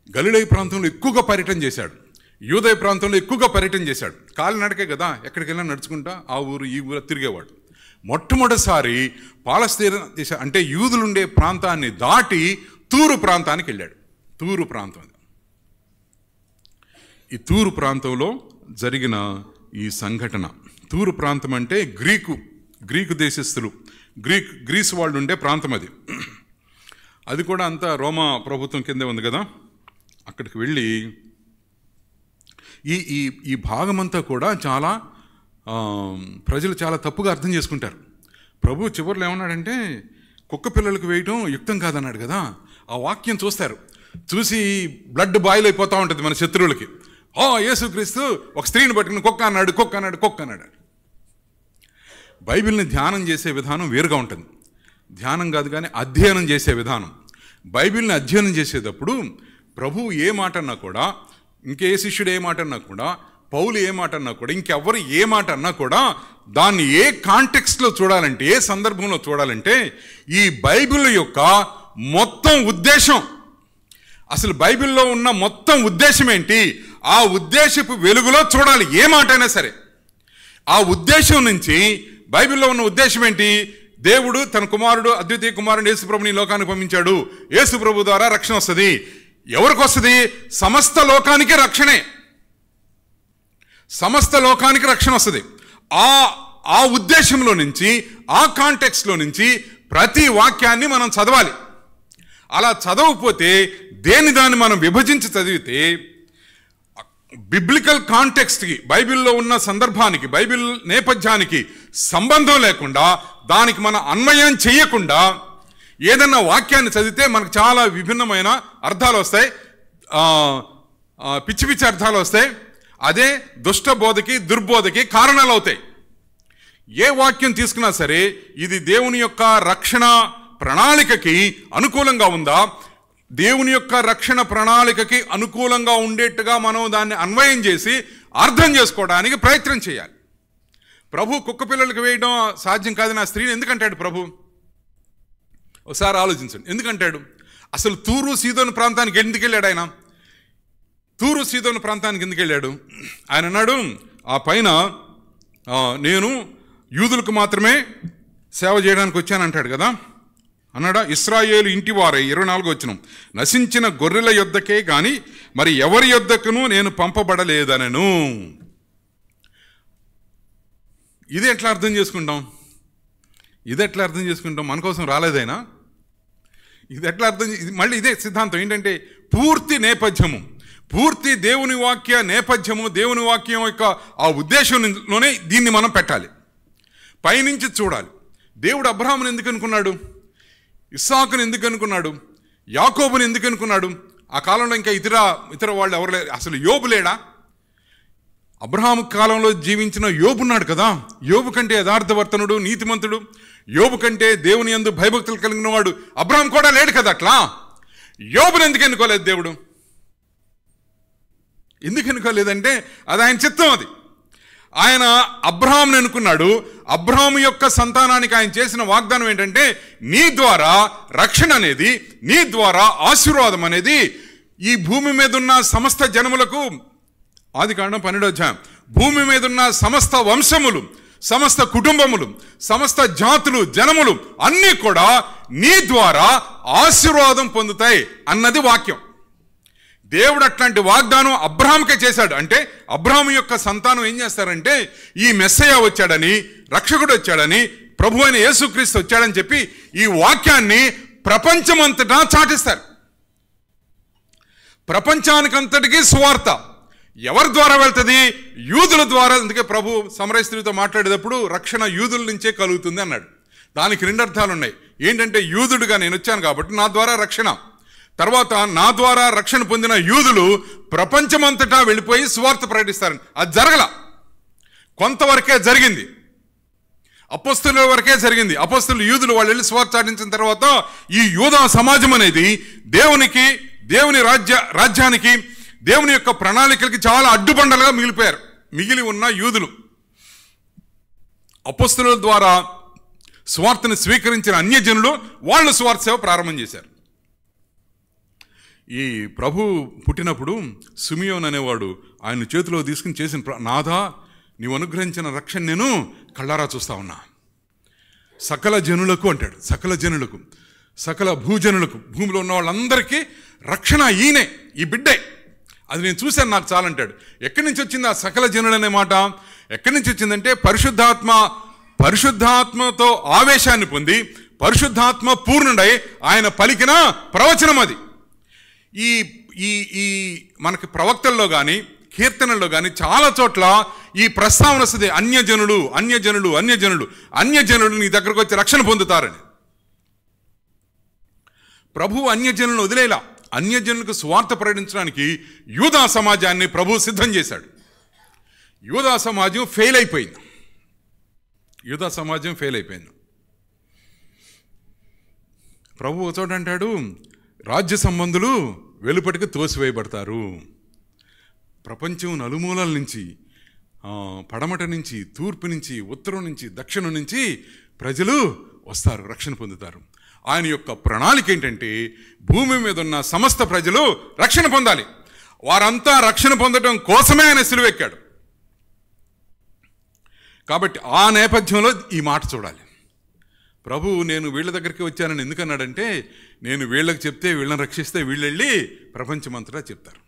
Speaker 1: గలిలయ ప్రాంతంలో ఎక్కువగా పర్యటన చేశాడు. యూదయ ప్రాంతంలో ఎక్కువగా పర్యటన చేశాడు. కాలినడకే కదా, ఎక్కడికి వెళ్ళినా నడుచుకుంటా ఆ ఊరు ఈ ఊరు తిరిగేవాడు. మొట్టమొదటిసారి పాలస్తీనా దేశం అంటే యూదులుండే ప్రాంతాన్ని దాటి తూరు ప్రాంతానికి వెళ్ళాడు. తూరు ప్రాంతం, ఈ తూరు ప్రాంతంలో జరిగిన ఈ సంఘటన. తూరు ప్రాంతం అంటే గ్రీకు దేశస్థులు, గ్రీసు వాళ్ళు ఉండే ప్రాంతం అది. అది కూడా అంతా రోమా ప్రభుత్వం కిందే ఉంది కదా. అక్కడికి వెళ్ళి ఈ భాగమంతా కూడా చాలా ప్రజలు చాలా తప్పుగా అర్థం చేసుకుంటారు. ప్రభు చివరిలో ఏమన్నాడంటే కుక్క పిల్లలకు వేయటం యుక్తం కాదన్నాడు కదా. ఆ వాక్యం చూసి బ్లడ్ బాయిల్ అయిపోతూ ఉంటుంది మన శత్రువులకి. యేసుక్రీస్తు ఒక స్త్రీని పట్టుకుని కుక్క అన్నాడు. బైబిల్ని ధ్యానం చేసే విధానం వేరుగా ఉంటుంది. ధ్యానం కాదు కానీ అధ్యయనం చేసే విధానం. బైబిల్ని అధ్యయనం చేసేటప్పుడు ప్రభువు ఏ మాట అన్నా కూడా, ఇంకే శిష్యుడు ఏ మాట అన్నా కూడా, పౌలు ఏ మాట అన్నా కూడా, ఇంకెవ్వరు ఏ మాట అన్నా కూడా దాన్ని ఏ కాంటెక్స్ట్లో చూడాలంటే, ఏ సందర్భంలో చూడాలంటే ఈ బైబిల్ యొక్క మొత్తం ఉద్దేశం, అసలు బైబిల్లో ఉన్న మొత్తం ఉద్దేశం ఏంటి, ఆ ఉద్దేశపు వెలుగులో చూడాలి ఏ మాట అయినా సరే. ఆ ఉద్దేశం నుంచి బైబిల్లో ఉన్న ఉద్దేశం ఏంటి? దేవుడు తన కుమారుడు, అద్వితీయ కుమారుడు యేసుప్రభుని లోకానికి పంపించాడు. యేసుప్రభు ద్వారా రక్షణ వస్తుంది. ఎవరికి వస్తుంది? సమస్త లోకానికి రక్షణే. సమస్త లోకానికి రక్షణ వస్తుంది. ఆ ఉద్దేశంలో నుంచి, ఆ కాంటెక్స్లో నుంచి ప్రతి వాక్యాన్ని మనం చదవాలి. అలా చదవకపోతే దాన్ని మనం విభజించి చదివితే బిబ్లికల్ కాంటెక్స్ట్కి, బైబిల్లో ఉన్న సందర్భానికి, బైబిల్ నేపథ్యానికి సంబంధం లేకుండా, దానికి మన అన్వయం చేయకుండా ఏదన్నా వాక్యాన్ని చదివితే మనకు చాలా విభిన్నమైన అర్థాలు వస్తాయి, పిచ్చి పిచ్చి అర్థాలు వస్తాయి. అదే దుష్ట బోధకి, దుర్బోధకి కారణాలు అవుతాయి. ఏ వాక్యం తీసుకున్నా సరే ఇది దేవుని యొక్క రక్షణ ప్రణాళికకి అనుకూలంగా ఉందా, దేవుని యొక్క రక్షణ ప్రణాళికకి అనుకూలంగా ఉండేట్టుగా మనం దాన్ని అన్వయం చేసి అర్థం చేసుకోవడానికి ప్రయత్నం చేయాలి. ప్రభు కుక్క పిల్లలకు వేయడం సాధ్యం కాదని ఆ స్త్రీని ఎందుకంటాడు ప్రభు? ఒకసారి ఆలోచించండి. ఎందుకంటాడు? అసలు తూరు సీదోను ప్రాంతానికి ఎందుకు వెళ్ళాడు ఆయన? తూరు సీదోను ప్రాంతానికి ఎందుకు వెళ్ళాడు? ఆయన అన్నాడు, ఆ పైన నేను యూదులకు మాత్రమే సేవ చేయడానికి వచ్చానంటాడు కదా. అన్నాడా? ఇశ్రాయేలు ఇంటి వారై 24 వచనం, నశించిన గొర్రెల యొద్దకే గాని మరి ఎవరి యొద్దకును నేను పంపబడలేదనను. ఇది ఎట్లా అర్థం చేసుకుంటాం? మన కోసం రాలేదైనా? ఇది ఎట్లా అర్థం? మళ్ళీ ఇదే సిద్ధాంతం ఏంటంటే పూర్తి నేపథ్యము, పూర్తి దేవుని వాక్య నేపథ్యము, దేవుని వాక్యం యొక్క ఆ ఉద్దేశంలోనే దీన్ని మనం పెట్టాలి, పైనుంచి చూడాలి. దేవుడు అబ్రహాముని ఎందుకు అనుకున్నాడు? ఇస్సాకుని ఎందుకు అనుకున్నాడు? యాకోబుని ఎందుకు అనుకున్నాడు? ఆ కాలంలో ఇంకా ఇతర వాళ్ళు ఎవరు లేరు. అసలు యోబు లేడా? అబ్రహాము కాలంలో జీవించిన యోబున్నాడు కదా. యోబు కంటే యథార్థవర్తనుడు, నీతిమంతుడు, యోబు కంటే దేవుని యందు భయభక్తులు కలిగిన వాడు అబ్రహాం కూడా లేడు కదా. అట్లా యోబుని ఎందుకు ఎన్నుకోలేదు దేవుడు? ఎందుకు ఎన్నుకోలేదంటే అది ఆయన చిత్తం. అది ఆయన అబ్రహాంని అనుకున్నాడు. అబ్రహాము యొక్క సంతానానికి ఆయన చేసిన వాగ్దానం ఏంటంటే నీ ద్వారా రక్షణ అనేది, నీ ద్వారా ఆశీర్వాదం అనేది ఈ భూమి మీద ఉన్న సమస్త జనములకు, ఆదికాండం 12వ అధ్యాయం, భూమి మీద ఉన్న సమస్త వంశములు, సమస్త కుటుంబములు, సమస్త జాతులు, జనములు అన్నీ కూడా నీ ద్వారా ఆశీర్వాదం పొందుతాయి అన్నది వాక్యం. దేవుడు అట్లాంటి వాగ్దానం అబ్రహాంకే చేశాడు. అంటే అబ్రహాము యొక్క సంతానం ఏం చేస్తారంటే ఈ మెస్సయ్య వచ్చాడని, రక్షకుడు వచ్చాడని, ప్రభు అయిన యేసుక్రీస్తు వచ్చాడని చెప్పి ఈ వాక్యాన్ని ప్రపంచమంతటా చాటిస్తారు. ప్రపంచానికంతటికీ సువార్త ఎవరి ద్వారా వెళ్తుంది? యూదుల ద్వారా. అందుకే ప్రభు సమరయ స్త్రీతో మాట్లాడేటప్పుడు రక్షణ యూదుల నుంచే కలుగుతుంది అన్నాడు. దానికి 2 అర్థాలు ఉన్నాయి. ఏంటంటే యూదుడుగా నేను వచ్చాను కాబట్టి నా ద్వారా రక్షణ, తర్వాత నా ద్వారా రక్షణ పొందిన యూదులు ప్రపంచమంతటా వెళ్ళిపోయి సువార్త ప్రకటిస్తారని. అది జరగల, కొంతవరకే జరిగింది, అపోస్తలుల వరకే జరిగింది. అపోస్తలు యూదులు వాళ్ళు వెళ్ళి సువార్త చాటించిన తర్వాత ఈ యూదా సమాజం అనేది దేవుని రాజ్యానికి, దేవుని యొక్క ప్రణాళికలకి చాలా అడ్డుబండలుగా మిగిలి ఉన్న యూదులు అపోస్తలుల ద్వారా సువార్తను స్వీకరించిన అన్యజనులు వాళ్ళు సువార్త సేవ ప్రారంభం చేశారు. ఈ ప్రభు పుట్టినప్పుడు సిమియోన్ అనేవాడు ఆయన చేతిలో తీసుకుని చేసిన నాథా, నీవు అనుగ్రహించిన రక్షణ నేను కళ్ళారా చూస్తా ఉన్నా. సకల జనులకు అంటాడు, సకల జనులకు, సకల భూజనులకు, భూమిలో ఉన్న వాళ్ళందరికీ రక్షణ ఈయనే, ఈ బిడ్డే, అది నేను చూశాను, నాకు చాలంటాడు. ఎక్కడి నుంచి వచ్చింది ఆ సకల జనులు అనే మాట? ఎక్కడి నుంచి వచ్చిందంటే పరిశుద్ధాత్మతో ఆవేశాన్ని పొంది పరిశుద్ధాత్మ పూర్ణుడై ఆయన పలికిన ప్రవచనం అది. ఈ ఈ ఈ మనకి ప్రవక్తల్లో కానీ కీర్తనల్లో కానీ చాలా చోట్ల ఈ ప్రస్తావన వస్తుంది, అన్యజనులు అన్యజనులు అన్యజనులు అన్యజనులు నీ దగ్గరకు వచ్చి రక్షణ పొందుతారని. ప్రభు అన్యజనులను వదిలేలా, అన్యజనులకు స్వార్థ ప్రకటించడానికి యూదా సమాజాన్ని ప్రభు సిద్ధం చేశాడు. యూదా సమాజం ఫెయిల్ అయిపోయింది. ప్రభు ఒక చోట అంటాడు, రాజ్య సంబంధులు వెలుపటికి తోసివేయబడతారు. ప్రపంచం నలుమూలల నుంచి, పడమట నుంచి, తూర్పు నుంచి, ఉత్తరం నుంచి, దక్షిణం నుంచి ప్రజలు వస్తారు, రక్షణ పొందుతారు. ఆయన యొక్క ప్రణాళిక ఏంటంటే భూమి మీద ఉన్న సమస్త ప్రజలు రక్షణ పొందాలి. వారంతా రక్షణ పొందడం కోసమే ఆయన సిలువెక్కాడు. కాబట్టి ఆ నేపథ్యంలో ఈ మాట చూడాలి. ప్రభు నేను వీళ్ళ దగ్గరికి వచ్చానని ఎందుకన్నాడంటే, నేను వీళ్ళకి చెప్తే వీళ్ళని రక్షిస్తే వీళ్ళు వెళ్ళి ప్రపంచమంతటా చెప్తారు.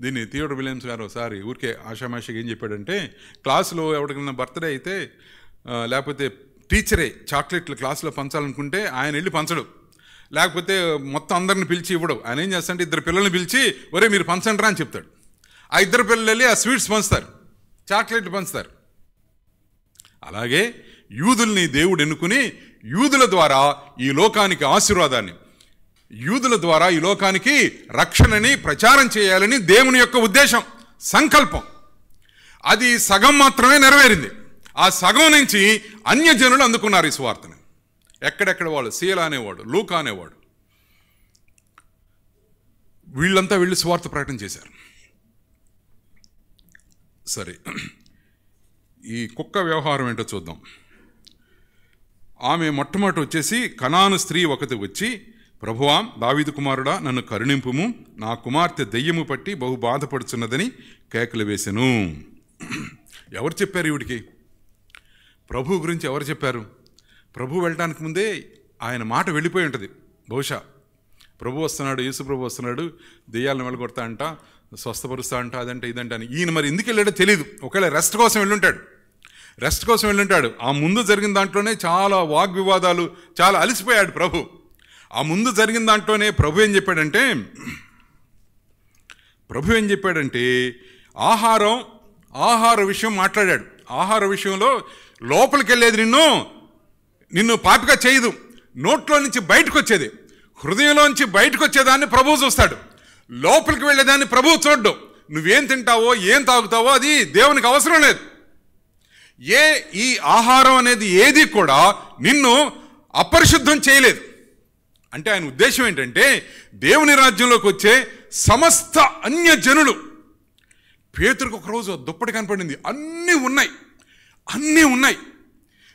Speaker 1: దీన్ని థియోడర్ విలియమ్స్ గారు ఒకసారి ఊరికే ఆషామాషిగా ఏం చెప్పాడంటే, క్లాసులో ఎవరికైనా బర్త్డే అయితే లేకపోతే టీచరే చాక్లెట్లు క్లాసులో పంచాలనుకుంటే ఆయన వెళ్ళి పంచడు, లేకపోతే మొత్తం అందరిని పిలిచి ఇవ్వడు. ఆయన ఏం చేస్తాడంటే ఇద్దరు పిల్లల్ని పిలిచి ఒరే మీరు పంచండిరా అని చెప్తాడు. ఆ ఇద్దరు పిల్లలు వెళ్ళి ఆ స్వీట్స్ పంచుతారు, చాక్లెట్లు పంచుతారు. అలాగే యూదుల్ని దేవుడు ఎన్నుకుని యూదుల ద్వారా ఈ లోకానికి ఆశీర్వాదాన్ని, యూదుల ద్వారా ఈ లోకానికి రక్షణని ప్రచారం చేయాలని దేవుని యొక్క ఉద్దేశం, సంకల్పం. అది సగం మాత్రమే నెరవేరింది. ఆ సగం నుంచి అన్యజనులు అందుకున్నారు ఈ సువార్తని. ఎక్కడెక్కడ వాళ్ళు, సీల అనేవాడు, లూకా అనేవాడు, వీళ్ళంతా వీళ్ళు సువార్త ప్రకటన చేశారు. సరే, ఈ కుక్క వ్యవహారం ఏంటో చూద్దాం. ఆమె మొట్టమొదటి వచ్చేసి కనాను స్త్రీ ఒకటి వచ్చి, ప్రభువా దావీదు కుమారుడా నన్ను కరుణింపుము, నా కుమార్తె దెయ్యము పట్టి బహు బాధపడుచున్నదని కేకలు వేసెను. ఎవరు చెప్పారు ఈవిడికి? ప్రభు గురించి ఎవరు చెప్పారు? ప్రభు వెళ్ళడానికి ముందే ఆయన మాట వెళ్ళిపోయి ఉంటుంది. బహుశా ప్రభు వస్తున్నాడు, యేసు ప్రభు వస్తున్నాడు, దెయ్యాలను వెళ్ళగొడతా అంట, స్వస్థపరుస్తా అంట, అదంటే ఇదంటే అని. ఈయన మరి ఎందుకు వెళ్ళాడో తెలియదు. ఒకవేళ రెస్ట్ కోసం వెళ్ళుంటాడు. ఆ ముందు జరిగిన దాంట్లోనే చాలా వాగ్వివాదాలు, చాలా అలసిపోయాడు ప్రభు. ఆ ముందు జరిగిన దాంట్లోనే ప్రభు ఏం చెప్పాడంటే ఆహార విషయం మాట్లాడాడు. ఆహార విషయంలో లోపలికి వెళ్ళేది నిన్ను పాపిగా చేయదు, నోట్లో నుంచి బయటకు వచ్చేది, హృదయంలోంచి బయటకు వచ్చేదాన్ని ప్రభువు చూస్తాడు. లోపలికి వెళ్ళేదాన్ని ప్రభువు చూడ్డు. నువ్వేం తింటావో ఏం తాగుతావో అది దేవునికి అవసరం లేదు. ఈ ఆహారం అనేది ఏది కూడా నిన్ను అపరిశుద్ధం చేయలేదు. అంటే ఆయన ఉద్దేశం ఏంటంటే దేవుని రాజ్యంలోకి వచ్చే సమస్త అన్యజనులు. పేతురుకు ఒకరోజు దుప్పటి కనపడింది, అన్నీ ఉన్నాయి.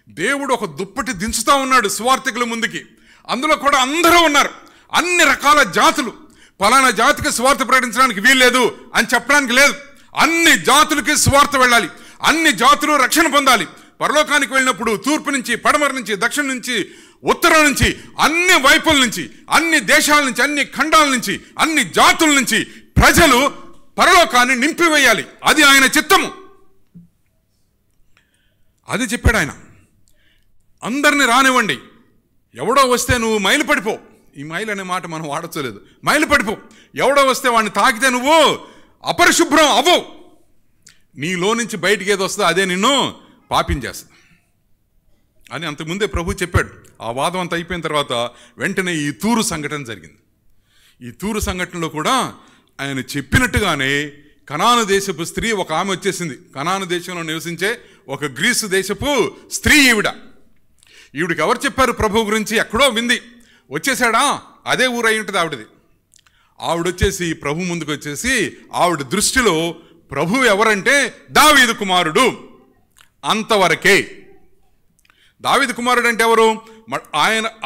Speaker 1: దేవుడు ఒక దుప్పటి దించుతా ఉన్నాడు సువార్థికుల ముందుకి. అందులో కూడా అందరూ ఉన్నారు, అన్ని రకాల జాతులు. పలానా జాతికి సువార్త ప్రకటించడానికి వీల్లేదు అని చెప్పడానికి లేదు. అన్ని జాతులకి సువార్త వెళ్ళాలి, అన్ని జాతులు రక్షణ పొందాలి. పరలోకానికి వెళ్ళినప్పుడు తూర్పు నుంచి, పడమర నుంచి, దక్షిణ నుంచి, ఉత్తరం నుంచి, అన్ని వైపుల నుంచి, అన్ని దేశాల నుంచి, అన్ని ఖండాల నుంచి, అన్ని జాతుల నుంచి ప్రజలు పరలోకాన్ని నింపివేయాలి. అది ఆయన చిత్తము. అది చెప్పాడు ఆయన. అందరిని రానివ్వండి, ఎవడో వస్తే నువ్వు మైలు పడిపో. ఈ మైలు అనే మాట మనం వాడచ్చలేదు. మైలు పడిపో. ఎవడో వస్తే వాడిని తాకితే నువ్వు అపరిశుభ్రం అవ్వవు. నీలో నుంచి బయటికి ఏదో వస్తుందో అదే నిన్ను పాపించేస్తుంది అని అంతకుముందే ప్రభు చెప్పాడు. ఆ వాదం అంతా అయిపోయిన తర్వాత వెంటనే ఈ తూరు సంఘటన జరిగింది. ఈ తూరు సంఘటనలో కూడా ఆయన చెప్పినట్టుగానే కనాను దేశపు స్త్రీ ఒక ఆమె వచ్చేసింది. కనాను దేశంలో నివసించే ఒక గ్రీసు దేశపు స్త్రీ ఈవిడికి ఎవరు చెప్పారు ప్రభు గురించి? ఎక్కడో వింది, వచ్చేసాడా, అదే ఊరు అయి ఉంటుంది ఆవిడది. ఆవిడొచ్చేసి ప్రభు ముందుకు వచ్చేసి ఆవిడ దృష్టిలో ప్రభు ఎవరంటే దావీదు కుమారుడు, అంతవరకే. దావీదు కుమారుడు అంటే ఎవరు?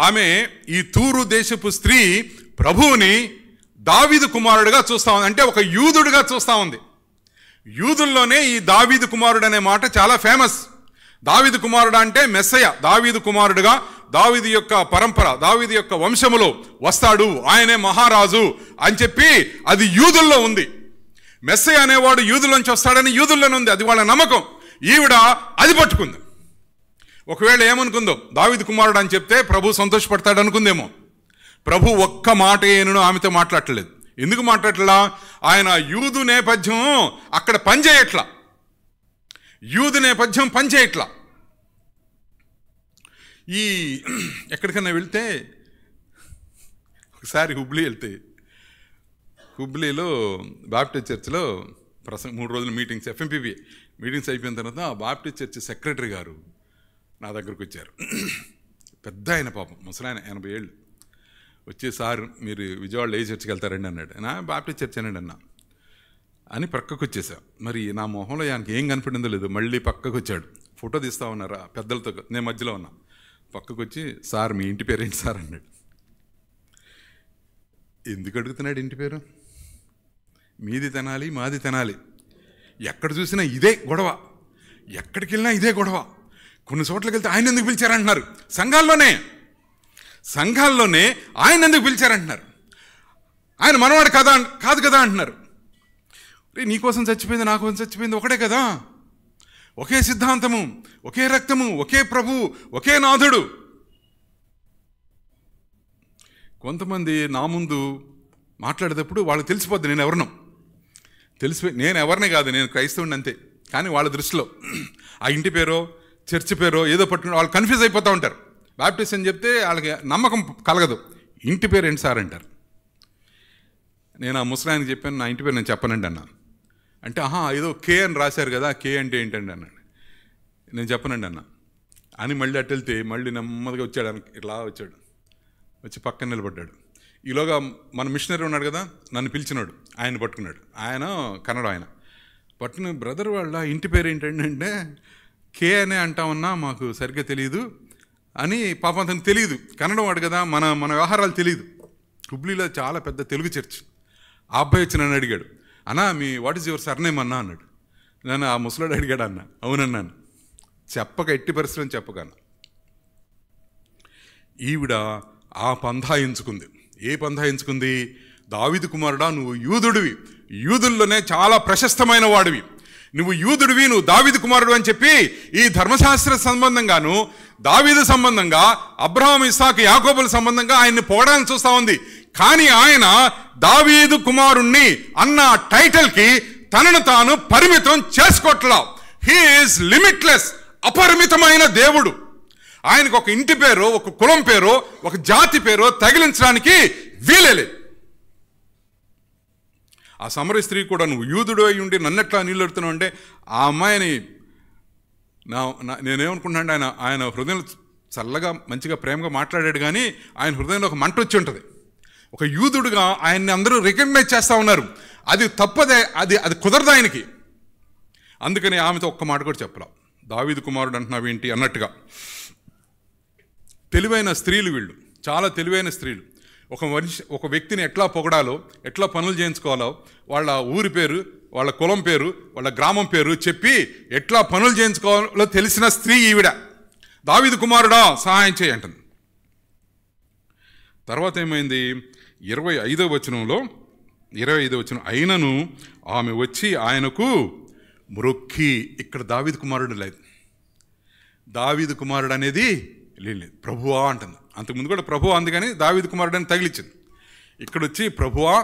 Speaker 1: ఆమె ఈ తూరు దేశపు స్త్రీ ప్రభువుని దావీదు కుమారుడుగా చూస్తా ఉంది, అంటే ఒక యూదుడుగా చూస్తా ఉంది. యూదుల్లోనే ఈ దావీదు కుమారుడు అనే మాట చాలా ఫేమస్. దావీదు కుమారుడు అంటే మెస్సయ, దావీదు కుమారుడుగా దావీదు యొక్క పరంపర, దావీదు యొక్క వంశములో వస్తాడు, ఆయనే మహారాజు అని చెప్పి అది యూదుల్లో ఉంది. మెస్సయ అనేవాడు యూదుల్లోంచి వస్తాడని యూదుల్లోనే ఉంది, అది వాళ్ళ నమ్మకం. ఈవిడ అది పట్టుకుంది. ఒకవేళ ఏమనుకుందో, దావీదు కుమారుడు అని చెప్తే ప్రభు సంతోషపడతాడు అనుకుందేమో. ప్రభు ఒక్క మాట ఏను ఆమెతో మాట్లాడలేదు. ఎందుకు మాట్లాడలా? ఆయన యూదు నేపథ్యం అక్కడ పనిచేయట్లా, యూదు నేపథ్యం పనిచేయట్లా. ఈ ఎక్కడికన్నా వెళ్తే, ఒకసారి హుబ్లీ వెళ్తే, హుబ్లీలో బాప్టిస్ట్ చర్చ్లో 3 రోజుల మీటింగ్స్, ఎఫ్ఎంపీబీ మీటింగ్స్ అయిపోయిన తర్వాత ఆ బాప్టిస్ట్ చర్చ్ సెక్రటరీ గారు నా దగ్గరకు వచ్చారు. పెద్ద ఆయన, పాపం ముసలాయన, 80 ఏళ్ళు. వచ్చి, సార్ మీరు విజయవాడలో ఏ చర్చికి వెళ్తారండి అన్నాడు. నా బాప్టిస్ట్ చర్చ్ అనండి అన్నా అని పక్కకు వచ్చేసా. మరి నా మొహంలో ఆయనకి ఏం కనిపడిందో లేదు, మళ్ళీ పక్కకు వచ్చాడు. ఫోటో తీస్తా ఉన్నారా పెద్దలతో, నేను మధ్యలో ఉన్నా. పక్కకు వచ్చి, సార్ మీ ఇంటి పేరు ఏంటి సార్ అన్నాడు. ఎందుకు అడుగుతున్నాడు ఇంటి పేరు? మీది తినాలి, మాది తినాలి, ఎక్కడ చూసినా ఇదే గొడవ, ఎక్కడికి వెళ్ళినా ఇదే గొడవ. కొన్ని చోట్లకి వెళ్తే ఆయన ఎందుకు పిలిచారంటున్నారు, సంఘాల్లోనే ఆయన ఎందుకు పిలిచారంటున్నారు, ఆయన మనవాడు కాదు కదా అంటున్నారు. నీకోసం చచ్చిపోయింది, నా కోసం చచ్చిపోయింది ఒకటే కదా, ఒకే సిద్ధాంతము, ఒకే రక్తము, ఒకే ప్రభు, ఒకే నాథుడు. కొంతమంది నా ముందు మాట్లాడేటప్పుడు వాళ్ళకి తెలిసిపోద్ది నేను ఎవరినో. నేను ఎవరినే కాదు, నేను క్రైస్తవుని అంతే. కానీ వాళ్ళ దృష్టిలో ఆ ఇంటి పేరో చర్చి పేరో ఏదో పట్టుకుని వాళ్ళు కన్ఫ్యూజ్ అయిపోతూ ఉంటారు. బాప్టిస్ట్ అని చెప్తే వాళ్ళకి నమ్మకం కలగదు. ఇంటి పేరు ఏంటి సార్ అంటారు. నేను ఆ ముసలాయనకి చెప్పాను, నా ఇంటి పేరు నేను చెప్పనండి అన్నా. అంటే ఏదో కే అని రాశారు కదా, కే అంటే ఏంటండి అన్నాడు. నేను చెప్పనండి అన్నా అని మళ్ళీ అటు వెళ్తే మళ్ళీ నెమ్మదిగా వచ్చాడు, ఇట్లా వచ్చాడు, వచ్చి పక్కన నిలబడ్డాడు. ఈలోగా మన మిషనరీ ఉన్నాడు కదా, నన్ను పిలిచినాడు, ఆయన పట్టుకున్నాడు. ఆయన కన్నడ, ఆయన పట్టుకుని, బ్రదర్ వాళ్ళ ఇంటి పేరు ఏంటంటే కే అనే అంటామన్నా, మాకు సరిగ్గా తెలియదు అని. పాపం అతను తెలియదు, కన్నడ వాడు కదా, మన వ్యవహారాలు తెలియదు. హుబ్లీలో చాలా పెద్ద తెలుగు చర్చ్. ఆ అబ్బాయి వచ్చి నన్ను అడిగాడు, అన్నా me what is your surname అన్నా అన్నాడు. నన్ను ఆ ముసలాడు అడిగాడు అన్న. అవునన్నాను. చెప్పక, ఎట్టి పరిస్థితులను చెప్పకన్నా. ఈవిడ ఆ పంధా ఎంచుకుంది. ఏ పంధా ఎంచుకుంది? దావీదు కుమారుడా, నువ్వు యూదుడివి, యూదుల్లోనే చాలా ప్రశస్తమైన వాడివి, నువ్వు యూదుడివి, నువ్వు దావీదు కుమారుడు అని చెప్పి ఈ ధర్మశాస్త్ర సంబంధంగాను, దావీదు సంబంధంగా, అబ్రహాం, ఇస్సాకు, యాకోబుల సంబంధంగా ఆయన్ని పోవడానికి చూస్తా ఉంది. కానీ ఆయన దావీదు కుమారుణ్ణి అన్న టైటిల్కి తనను తాను పరిమితం చేసుకోవట్లా. హీ ఈజ్ లిమిట్లెస్, అపరిమితమైన దేవుడు. ఆయనకు ఒక ఇంటి పేరు, ఒక కులం పేరు, ఒక జాతి పేరు తగిలించడానికి వీలేదు. ఆ సమర స్త్రీ కూడా, నువ్వు యూదుడు అయి ఉండి నన్నెట్లా నీళ్ళెడుతున్నావు అంటే, ఆ అమ్మాయిని నేనేమనుకుంటున్నాను, ఆయన హృదయంలో చల్లగా మంచిగా ప్రేమగా మాట్లాడాడు, కానీ ఆయన హృదయంలో ఒక మంట వచ్చి ఉంటుంది. ఒక యూదుడుగా ఆయన్ని అందరూ రికగ్నైజ్ చేస్తూ ఉన్నారు. అది తప్పదే, అది కుదరదు ఆయనకి. అందుకని ఆమెతో ఒక్క మాట కూడా చెప్పలా. దావీదు కుమారుడు అంటున్నావు ఏంటి అన్నట్టుగా. తెలివైన స్త్రీలు వీళ్ళు, చాలా తెలివైన స్త్రీలు. ఒక వ్యక్తిని ఎట్లా పొగడాలో, ఎట్లా పనులు చేయించుకోవాలో, వాళ్ళ ఊరి పేరు, వాళ్ళ కులం పేరు, వాళ్ళ గ్రామం పేరు చెప్పి ఎట్లా పనులు చేయించుకోవాలో తెలిసిన స్త్రీ ఈవిడ. దావీదు కుమారుడా సహాయం చేయంటుంది. తర్వాత ఏమైంది? 25వ వచనంలో, 25వ వచనం, అయినను ఆమె వచ్చి ఆయనకు మ్రొక్కి. ఇక్కడ దావీదు కుమారుడు లేదు, దావీదు కుమారుడు అనేది లేదు, ప్రభువా అంటుంది. అంతకుముందు కూడా ప్రభువా అంది, కానీ దావీదు కుమారుడు అని తగిలిచ్చింది. ఇక్కడ వచ్చి ప్రభువా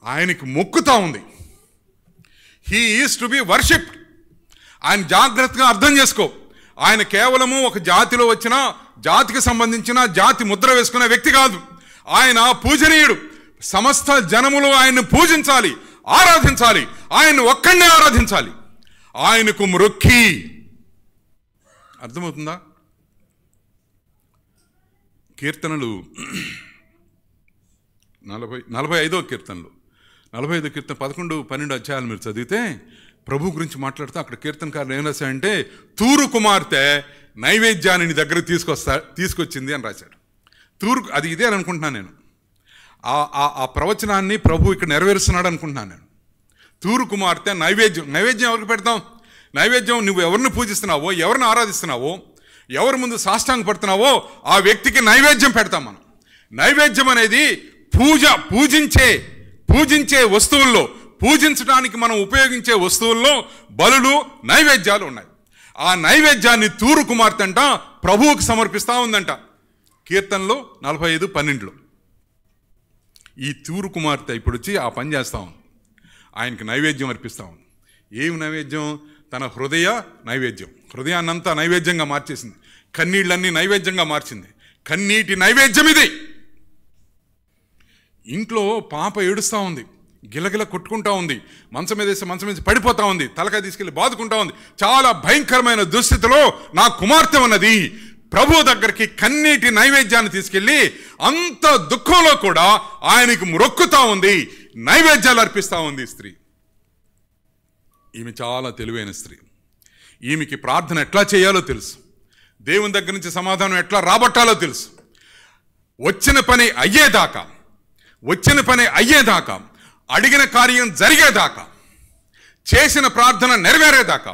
Speaker 1: ఆయనకి మొక్కుతా ఉంది. He is to be worshipped. ఆయన జాగ్రత్తగా అర్థం చేసుకో. ఆయన కేవలము ఒక జాతిలో వచ్చిన, జాతికి సంబంధించిన, జాతి ముద్ర వేసుకునే వ్యక్తి కాదు. ఆయన పూజనీయుడు. సమస్త జనములు ఆయన్ని పూజించాలి, ఆరాధించాలి, ఆయన ఒక్కడే ఆరాధించాలి. ఆయనకు మ్రొక్కి. అర్థమవుతుందా? కీర్తనలు 45వ కీర్తనలు, 45వ కీర్తన 11, 12 అధ్యాయాలు మీరు చదివితే ప్రభు గురించి మాట్లాడుతూ అక్కడ కీర్తనకారులు ఏం రాశారంటే, తూరు కుమార్తె నైవేద్యాన్ని నీ దగ్గర తీసుకొచ్చింది అని రాశాడు. అది ఇదే అని అనుకుంటున్నాను నేను. ఆ ప్రవచనాన్ని ప్రభు ఇక్కడ నెరవేరుస్తున్నాడు అనుకుంటున్నాను నేను. తూరు కుమార్తె నైవేద్యం ఎవరికి పెడతాం? నైవేద్యం నువ్వు ఎవరిని పూజిస్తున్నావో, ఎవరిని ఆరాధిస్తున్నావో, ఎవరి ముందు సాష్టాంగ పడుతున్నావో ఆ వ్యక్తికి నైవేద్యం పెడతాం మనం. నైవేద్యం అనేది పూజించే వస్తువుల్లో, పూజించడానికి మనం ఉపయోగించే వస్తువుల్లో బలులు, నైవేద్యాలు ఉన్నాయి. ఆ నైవేద్యాన్ని తూరు కుమార్తె అంట ప్రభువుకి సమర్పిస్తూ ఉందంట. కీర్తనలో 45:12 ఈ తూరు కుమార్తె ఇప్పుడు వచ్చి ఆ పని చేస్తూ ఉంది. ఆయనకి నైవేద్యం అర్పిస్తూ ఉంది. ఏమి నైవేద్యం? తన నైవేద్యం. హృదయాన్నంతా నైవేద్యంగా మార్చేసింది. కన్నీళ్ళన్నీ నైవేద్యంగా మార్చింది. కన్నీటి నైవేద్యం ఇది. ఇంట్లో పాప ఏడుస్తూ ఉంది, గిలగిల కొట్టుకుంటా ఉంది, మంచం మీద పడిపోతా ఉంది, తలకాయ తీసుకెళ్ళి బాదుకుంటా ఉంది. చాలా భయంకరమైన దుస్థితిలో నా కుమార్తె ఉన్నది. ప్రభు దగ్గరికి కన్నీటి నైవేద్యాన్ని తీసుకెళ్ళి అంత దుఃఖంలో కూడా ఆయనకు మొక్కుతా ఉంది, నైవేద్యాలు అర్పిస్తూ ఉంది స్త్రీ. ఈమె చాలా తెలివైన స్త్రీ. ఈమెకి ప్రార్థన ఎట్లా చేయాలో తెలుసు, దేవుని దగ్గర నుంచి సమాధానం ఎట్లా రాబట్టాలో తెలుసు. వచ్చిన పని అయ్యేదాకా, అడిగిన కార్యం జరిగేదాకా, చేసిన ప్రార్థన నెరవేరేదాకా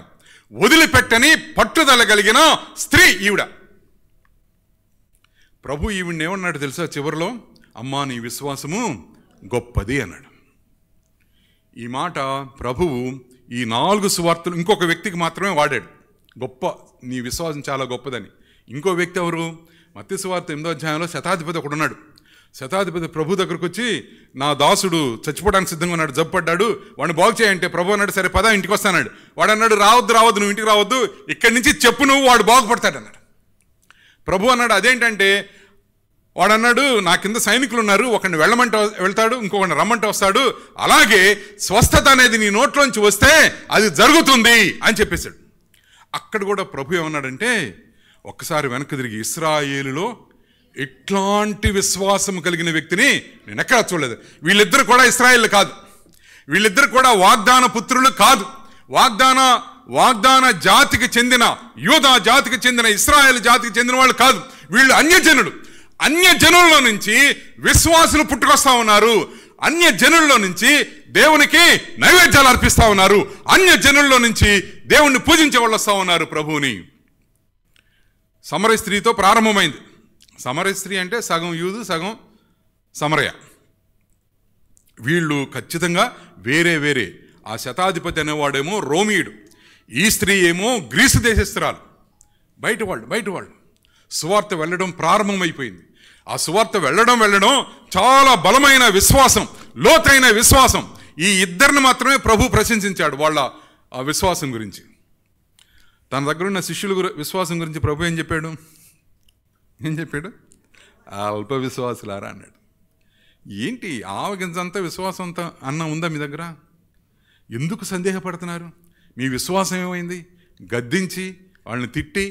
Speaker 1: వదిలిపెట్టని పట్టుదల కలిగిన స్త్రీ ఈవిడ. ప్రభు ఈవిడ్ని ఏమన్నాడు తెలుసా? చివరిలో, అమ్మా నీ విశ్వాసము గొప్పది అన్నాడు. ఈ మాట ప్రభువు ఈ 4 సువార్తలు ఇంకొక వ్యక్తికి మాత్రమే వాడాడు. నీ విశ్వాసం చాలా గొప్పదని. ఇంకో వ్యక్తి ఎవరు? మత్తయి సువార్త 8వ అధ్యాయంలో శతాధిపతి ఒకడు ఉన్నాడు. శతాధిపతి ప్రభు దగ్గరకు వచ్చి, నా దాసుడు చచ్చిపోవడానికి సిద్ధంగా ఉన్నాడు, జబ్బుపడ్డాడు, వాడిని బాగు చేయంటే ప్రభు అన్నాడు, సరే పద ఇంటికి వస్తాడు. వాడు అన్నాడు, రావద్దు, నువ్వు ఇంటికి రావద్దు, ఇక్కడి నుంచి చెప్పు, నువ్వు వాడు బాగుపడతాడు అన్నాడు. ప్రభు అన్నాడు, అదేంటంటే, వాడు అన్నాడు, నా కింద సైనికులు ఉన్నారు, ఒకరిని వెళ్తాడు, ఇంకొకరిని రమ్మంటే వస్తాడు, అలాగే స్వస్థత అనేది నీ నోట్లోంచి వస్తే అది జరుగుతుంది అని చెప్పేశాడు. అక్కడ కూడా ప్రభు ఏమన్నాడంటే, ఒక్కసారి వెనక్కి తిరిగి, ఇశ్రాయేలులో ఇట్లాంటి విశ్వాసం కలిగిన వ్యక్తిని నేను ఎక్కడా చూడలేదు. వీళ్ళిద్దరు కూడా ఇశ్రాయేలు కాదు, వీళ్ళిద్దరు కూడా వాగ్దాన పుత్రులు కాదు, వాగ్దాన జాతికి చెందిన, యూదా జాతికి చెందిన, ఇశ్రాయేల్ జాతికి చెందిన వాళ్ళు కాదు. వీళ్ళు అన్యజనుల్లో నుంచి విశ్వాసులు పుట్టుకొస్తా ఉన్నారు. అన్యజనుల్లో నుంచి దేవునికి నైవేద్యాలు అర్పిస్తా ఉన్నారు. అన్యజనుల్లో నుంచి దేవుణ్ణి పూజించే వాళ్ళు వస్తూ ఉన్నారు ప్రభువుని. సమరయ స్త్రీతో ప్రారంభమైంది. సమరయ స్త్రీ అంటే సగం యూదు, సగం సమరయ. వీళ్ళు ఖచ్చితంగా వేరే. ఆ శతాధిపతి అనేవాడేమో రోమియుడు, ఈ స్త్రీ ఏమో గ్రీసు దేశస్తురాలు. బయట వాళ్ళు సువార్త వెళ్ళడం ప్రారంభమైపోయింది. ఆ సువార్త వెళ్ళడం చాలా బలమైన విశ్వాసం, లోతైన విశ్వాసం. ఈ ఇద్దరిని మాత్రమే ప్రభు ప్రశంసించాడు వాళ్ళ ఆ విశ్వాసం గురించి. తన దగ్గర ఉన్న శిష్యుల విశ్వాసం గురించి ప్రభు ఏం చెప్పాడు? అల్ప విశ్వాసులారా అన్నాడు. ఏంటి ఆవగింజంతా విశ్వాసం అంతా అన్న ఉందా మీ దగ్గర? ఎందుకు సందేహపడుతున్నారు? మీ విశ్వాసం ఏమైంది? గద్దించి వాళ్ళని తిట్టి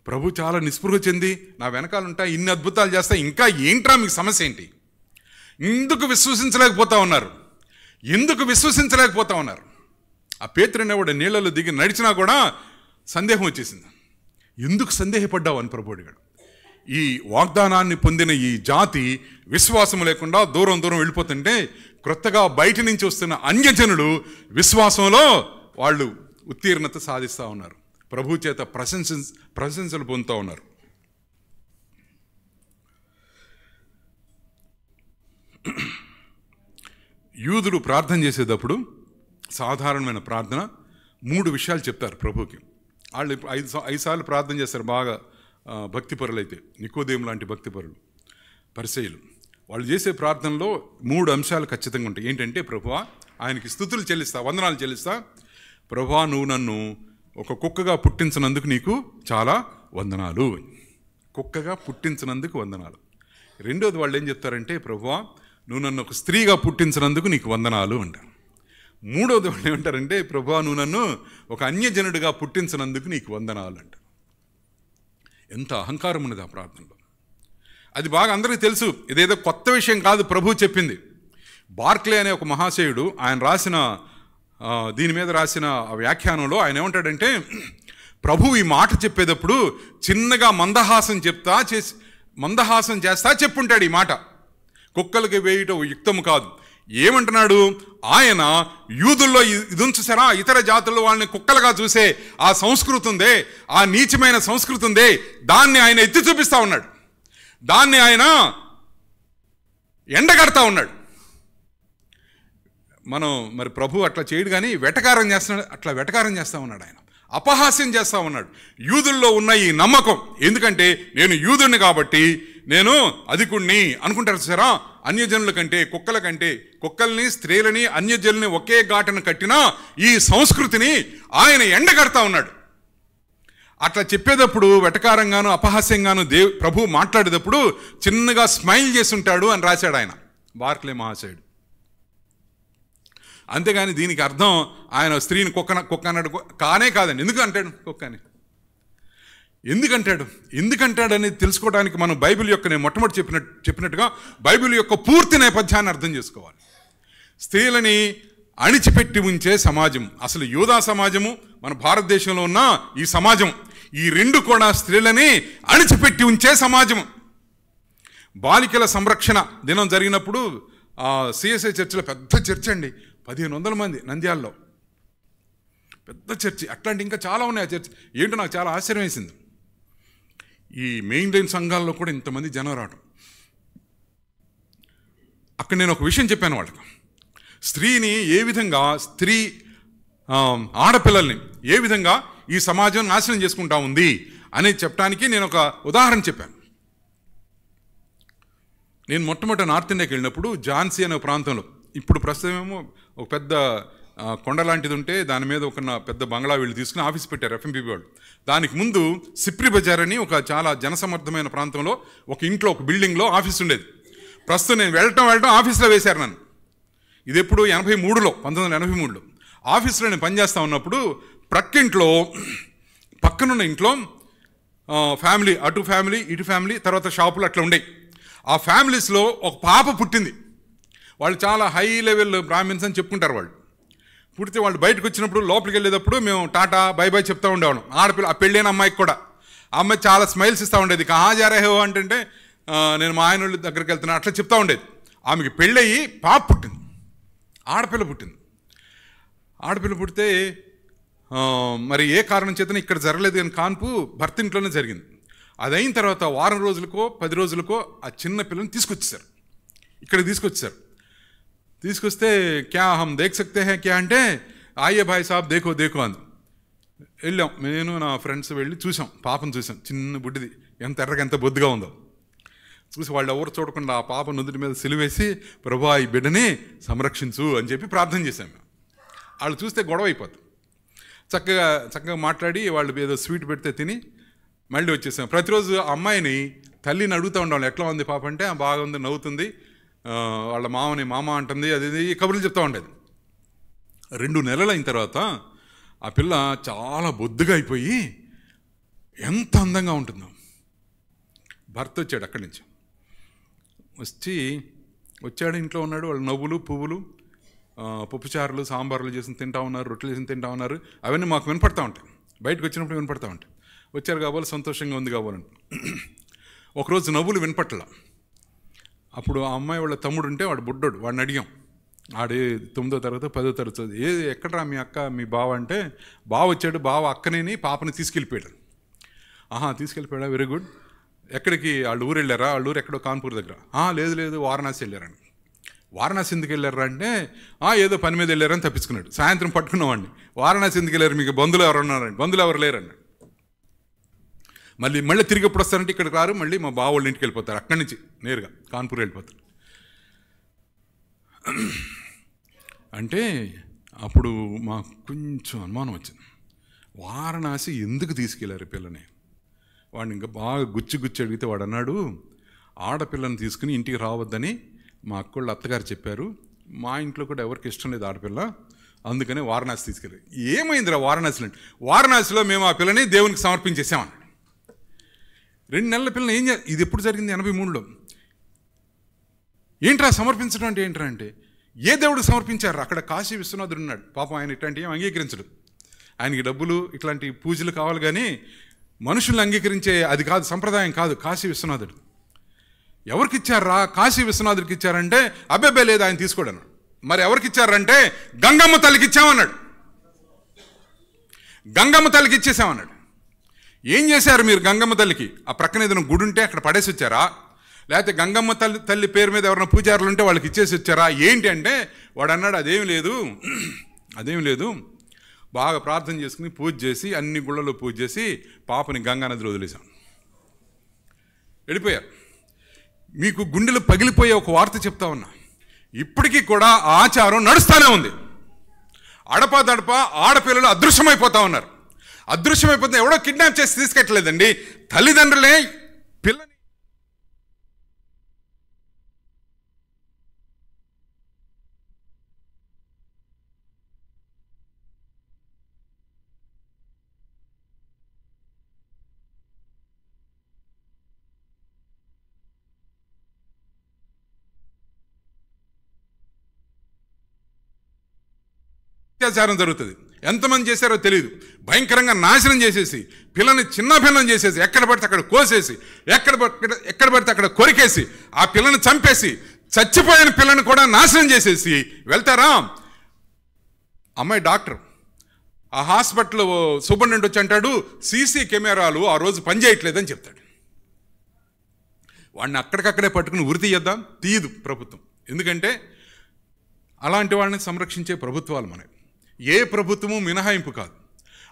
Speaker 1: ప్రభు చాలా నిస్పృహ చెంది, నా వెనకాల ఉంటా, ఇన్ని అద్భుతాలు చేస్తా, ఇంకా ఏంట్రా మీకు సమస్య ఏంటి? ఎందుకు విశ్వసించలేకపోతా ఉన్నారు? ఆ పేతురు అనేవాడు నీళ్ళలో దిగి నడిచినా కూడా సందేహం వచ్చేసింది. ఎందుకు సందేహపడ్డావు అని ప్రభు అడిగాడు. ఈ వాగ్దానాన్ని పొందిన ఈ జాతి విశ్వాసం లేకుండా దూరం వెళ్ళిపోతుంటే, క్రొత్తగా బయట నుంచి వస్తున్న అన్యజనులు విశ్వాసంలో వాళ్ళు ఉత్తీర్ణత సాధిస్తూ ఉన్నారు, ప్రభు చేత ప్రశంసలు పొందుతూ ఉన్నారు. యూదులు ప్రార్థన చేసేటప్పుడు సాధారణమైన ప్రార్థన 3 విషయాలు చెప్తారు ప్రభుకి. వాళ్ళు 5 సార్లు ప్రార్థన చేస్తారు బాగా భక్తిపరులు అయితే. నికోదేము లాంటి భక్తిపరులు, పరిసయ్యులు, వాళ్ళు చేసే ప్రార్థనలో 3 అంశాలు ఖచ్చితంగా ఉంటాయి. ఏంటంటే, ప్రభువా ఆయనకి స్తుతులు చెల్లిస్తా, వందనాలు చెల్లిస్తా. ప్రభువా నువ్వు నన్ను ఒక కుక్కగా పుట్టించినందుకు నీకు చాలా వందనాలు. కుక్కగా పుట్టించినందుకు వందనాలు. రెండోది వాళ్ళు ఏం చెప్తారంటే, ప్రభువా నువ్వు నన్ను ఒక స్త్రీగా పుట్టించినందుకు నీకు వందనాలు అంటారు. మూడోది వాళ్ళు ఏమంటారంటే, ప్రభువా నువ్వు నన్ను ఒక అన్యజనుడిగా పుట్టించినందుకు నీకు వందనాలు అంటారు. ఎంత అహంకారం ఉన్నది ఆ ప్రార్థనలో. అది బాగా అందరికీ తెలుసు, ఇదేదో కొత్త విషయం కాదు ప్రభు చెప్పింది. బార్క్లే అనే ఒక మహాశయుడు ఆయన దీని మీద రాసిన వ్యాఖ్యానంలో ఆయన ఏమంటాడంటే, ప్రభు ఈ మాట చెప్పేటప్పుడు చిన్నగా మందహాసం చేస్తా చెప్పుంటాడు ఈ మాట. కుక్కలకి వేయటం యుక్తం కాదు. ఏమంటున్నాడు ఆయన? యూదుల్లో ఇది ఉంచుసారా, ఇతర జాతుల్లో వాళ్ళని కుక్కలుగా చూసే ఆ సంస్కృతి ఉందే, ఆ నీచమైన సంస్కృతి ఉందే, దాన్ని ఆయన ఎత్తి చూపిస్తా ఉన్నాడు. దాన్ని ఆయన ఎండగడతా ఉన్నాడు. మరి ప్రభు అట్లా చేయడు, కానీ వెటకారం చేస్తున్నాడు. అట్లా వెటకారం చేస్తూ ఉన్నాడు ఆయన, అపహాస్యం చేస్తూ ఉన్నాడు యూదుల్లో ఉన్న ఈ నమ్మకం. ఎందుకంటే నేను యూదుడిని కాబట్టి నేను అధికుణ్ణి అనుకుంటారు సరా. అన్యజనుల కంటే, కుక్కల్ని, స్త్రీలని, అన్యజనుల్ని ఒకే ఘాటను కట్టిన ఈ సంస్కృతిని ఆయన ఎండగడతా ఉన్నాడు. అట్లా చెప్పేటప్పుడు వెటకారంగాను అపహాస్యంగాను ప్రభు మాట్లాడేటప్పుడు చిన్నగా స్మైల్ చేస్తుంటాడు అని రాశాడు ఆయన, బార్క్లే మహాశయుడు. అంతేగాని దీనికి అర్థం ఆయన స్త్రీని కుక్క అన్నాడు కానే కాదండి. ఎందుకు అంటాడు కుక్క అని? ఎందుకంటాడని తెలుసుకోవడానికి మనం బైబిల్ యొక్క, నేను మొట్టమొదటి చెప్పినట్టుగా బైబిల్ యొక్క పూర్తి నేపథ్యాన్ని అర్థం చేసుకోవాలి. స్త్రీలని అణిచిపెట్టి ఉంచే సమాజం, అసలు యూదా సమాజము, మన భారతదేశంలో ఉన్న ఈ సమాజం, ఈ రెండు కూడా స్త్రీలని అణిచిపెట్టి ఉంచే సమాజం. బాలికల సంరక్షణ దినం జరిగినప్పుడు సిఎస్ఐ చర్చిలో పెద్ద చర్చ్ అండి, 1500 మంది, నంద్యాలలో పెద్ద చర్చి. అట్లాంటి ఇంకా చాలా ఉన్నాయి ఆ చర్చ్. ఏంటో నాకు చాలా ఆశ్చర్యం వేసింది, ఈ మెయిన్ లైన్ సంఘాల్లో కూడా ఇంతమంది జనం రావడం. అక్కడ నేను ఒక విషయం చెప్పాను వాళ్ళకి, స్త్రీని ఏ విధంగా, ఆడపిల్లల్ని ఏ విధంగా ఈ సమాజం నాశనం చేసుకుంటా ఉంది అనేది చెప్పడానికి నేను ఒక ఉదాహరణ చెప్పాను. నేను మొట్టమొదటి నార్త్ ఇండియాకి వెళ్ళినప్పుడు ఝాన్సీ అనే ప్రాంతంలో, ఇప్పుడు ప్రస్తుతం ఏమో ఒక పెద్ద కొండ లాంటిది ఉంటే దాని మీద ఒక పెద్ద బంగ్లా వీళ్ళు తీసుకుని ఆఫీస్ పెట్టారు ఎఫ్ఎంపీబీ వాళ్ళు. దానికి ముందు సిప్రి బజార్ అని ఒక చాలా జనసమర్థమైన ప్రాంతంలో ఒక ఇంట్లో, ఒక బిల్డింగ్లో ఆఫీస్ ఉండేది. ప్రస్తుతం నేను వెళ్ళటం ఆఫీస్లో వేశారు నన్ను. ఇది ఎప్పుడు 1983లో ఆఫీస్లో నేను పనిచేస్తూ ఉన్నప్పుడు ప్రక్కింట్లో, పక్కనున్న ఇంట్లో ఫ్యామిలీ, అటు ఫ్యామిలీ ఇటు ఫ్యామిలీ, తర్వాత షాపులు అట్లా ఉండేవి. ఆ ఫ్యామిలీస్లో ఒక పాప పుట్టింది. వాళ్ళు చాలా హై లెవెల్ బ్రాహ్మిన్స్ అని చెప్పుకుంటారు. వాళ్ళు పుడితే వాళ్ళు బయటకు వచ్చినప్పుడు, లోపలికి వెళ్ళేటప్పుడు మేము టాటా బై బై చెప్తూ ఉండేవాళ్ళం. ఆడపిల్ల, ఆ పెళ్ళైన అమ్మాయికి కూడా. ఆ అమ్మాయి చాలా స్మైల్స్ ఇస్తూ ఉండేది. కహా జా రహే హో అంటే నేను మా ఆయన వాళ్ళ దగ్గరికి వెళ్తున్నా అట్లా చెప్తూ ఉండేది. ఆమెకి పెళ్ళయి పాప పుట్టింది, ఆడపిల్ల పుట్టితే మరి ఏ కారణం చేతనే ఇక్కడ జరగలేదు కానీ కాన్పు భర్త ఇంట్లోనే జరిగింది. అది అయిన తర్వాత వారం రోజులకో 10 రోజులకో ఆ చిన్న పిల్లని ఇక్కడికి తీసుకొచ్చారు. తీసుకొస్తే క్యా హమ్ దేఖ్ సక్తే హై క్యా అంటే, ఆయే భాయ్ సాబ్ దేఖో అంది. వెళ్ళాం, నేను నా ఫ్రెండ్స్ వెళ్ళి చూసాం, పాపను చూసాం. చిన్న బుడ్డిది, ఎంత ఎర్రగా ఎంత బొద్దుగా ఉందో చూసి వాళ్ళు ఎవరు చూడకుండా ఆ పాప నుదుటి మీద సిలువేసి, ప్రభా ఈ బిడ్డని సంరక్షించు అని చెప్పి ప్రార్థన చేశాం. వాళ్ళు చూస్తే గొడవ అయిపోతుంది. చక్కగా మాట్లాడి వాళ్ళు ఏదో స్వీట్ పెడితే తిని మళ్ళీ వచ్చేసాం. ప్రతిరోజు ఆ అమ్మాయిని తల్లిని అడుగుతూ ఉండేవాళ్ళు, ఎట్లా ఉంది పాప అంటే, బాగుంది, నవ్వుతుంది, వాళ్ళ మామని మామ అంటుంది, అది కబుర్లు చెప్తూ ఉండేది. 2 నెలలు అయిన తర్వాత ఆ పిల్ల చాలా బొద్దుగా అయిపోయి ఎంత అందంగా ఉంటుందో. భర్త వచ్చాడు అక్కడి నుంచి, వచ్చాడు, ఇంట్లో ఉన్నాడు. వాళ్ళు నవ్వులు పువ్వులు, పప్పుచారులు సాంబార్లు చేసి తింటా ఉన్నారు, రొట్టెలు చేసి తింటా ఉన్నారు. అవన్నీ మాకు వినపడతా ఉంటాయి, బయటకు వచ్చినప్పుడు వినపడతా ఉంటాయి. వచ్చారు కావాలి, సంతోషంగా ఉంది కావాలని. ఒకరోజు నవ్వులు వినపట్ల. అప్పుడు ఆ అమ్మాయి వాళ్ళ తమ్ముడు ఉంటే, వాడు బుడ్డోడు, వాడిని అడిగాం. ఆడే 9వ తరగతి 10వ తరగతి. ఎక్కడరా మీ అక్క మీ బావ అంటే, బావ వచ్చాడు, బావ అక్కనేని పాపని తీసుకెళ్ళిపోయాడు. తీసుకెళ్ళిపోయాడా, వెరీ గుడ్. ఎక్కడికి? వాళ్ళ ఊరు వెళ్ళారా? వాళ్ళ ఊరు ఎక్కడో కాన్పూర్ దగ్గర. లేదు వారణాసి వెళ్ళారని. వారణాసి ఎందుకు వెళ్ళారా అంటే, ఏదో పని మీద వెళ్ళారని తప్పించుకున్నాడు. సాయంత్రం పట్టుకున్నామండి, వారణాసి ఎందుకు వెళ్ళారు, మీకు బంధువులు ఎవరు ఉన్నారండి? బంధువులు ఎవరు లేరండి. మళ్ళీ తిరిగి ఎప్పుడు వస్తారంటే, ఇక్కడికి రారు, మళ్ళీ మా బావ వాళ్ళ ఇంటికి వెళ్ళిపోతారు. అక్కడి నుంచి నేరుగా కాన్పూర్ వెళ్ళిపోతారు. అంటే అప్పుడు మాకు కొంచెం అనుమానం వచ్చింది, వారణాసి ఎందుకు తీసుకెళ్ళారు పిల్లని? వాడిని ఇంకా బాగా గుచ్చి అడిగితే వాడు అన్నాడు, ఆడపిల్లని తీసుకుని ఇంటికి రావద్దని మా అక్కోళ్ళు అత్తగారు చెప్పారు, మా ఇంట్లో కూడా ఎవరికి ఇష్టం లేదు ఆడపిల్ల, అందుకని వారణాసి తీసుకెళ్ళారు. ఏమైందిరా వారణాసిలో? వారణాసిలో మేము ఆ పిల్లని దేవునికి సమర్పించేసామన్నాడు. 2 నెలల పిల్లని ఇది ఎప్పుడు జరిగింది? 83లో. ఏంట్రా సమర్పించడం అంటే ఏంట్రా అంటే, ఏ దేవుడికి సమర్పించారు? అక్కడ కాశీ విశ్వనాథుడు ఉన్నాడు, పాపం ఆయన ఇట్లాంటి ఏం అంగీకరించడు. ఆయనకి డబ్బులు ఇట్లాంటి పూజలు కావాలి, కానీ మనుషుల్ని అంగీకరించే అది కాదు, సంప్రదాయం కాదు. కాశీ విశ్వనాథుడు ఎవరికి ఇచ్చారా? కాశీ విశ్వనాథుడికి ఇచ్చారంటే అబ్బెబ్బే లేదు ఆయన తీసుకోడను. మరి ఎవరికి ఇచ్చారంటే గంగమ్మ తల్లికి ఇచ్చామన్నాడు. గంగమ్మ తల్లికి ఇచ్చేసామన్నాడు. ఏం చేశారు మీరు గంగమ్మ తల్లికి? ఆ ప్రక్కన ఏదైనా గుడి ఉంటే అక్కడ పడేసి వచ్చారా? లేకపోతే గంగమ్మ తల్లి పేరు మీద ఎవరైనా పూజారులు ఉంటే వాళ్ళకి ఇచ్చేసి వచ్చారా? ఏంటి అంటే వాడు అన్నాడు, అదేం లేదు, బాగా ప్రార్థన చేసుకుని పూజ చేసి అన్ని గుళ్ళలో పూజ చేసి పాపని గంగానదిలో వదిలేశాం. వెళ్ళిపోయారు. మీకు గుండెలు పగిలిపోయే ఒక వార్త చెప్తా ఉన్నా. ఇప్పటికీ కూడా ఆ ఆచారం నడుస్తూనే ఉంది. అడపదడప ఆడపిల్లలు అదృశ్యమైపోతా ఉన్నారు. అదృశ్యమైపోతే ఎవడో కిడ్నాప్ చేసి తీసుకెట్టలేదండి, తల్లిదండ్రులే పిల్లని అత్యాచారం జరుగుతుంది. ఎంతమంది చేశారో తెలియదు. భయంకరంగా నాశనం చేసేసి పిల్లని చిన్నభిన్నం చేసేసి ఎక్కడ పడితే అక్కడ కోసేసి ఎక్కడ పడితే అక్కడ కొరికేసి ఆ పిల్లని చంపేసి చచ్చిపోయిన పిల్లని కూడా నాశనం చేసేసి వెళ్తారా? అమ్మాయి డాక్టర్, ఆ హాస్పిటల్ సూపరింటెండెంట్ వచ్చి అంటాడు, సీసీ కెమెరాలు ఆ రోజు పనిచేయట్లేదని చెప్తాడు. వాడిని అక్కడికక్కడే పట్టుకుని ఉరి తీయద్దాం, తీయదు ప్రభుత్వం. ఎందుకంటే అలాంటి వాళ్ళని సంరక్షించే ప్రభుత్వాలు మనవి. ఏ ప్రభుత్వము మినహాయింపు కాదు.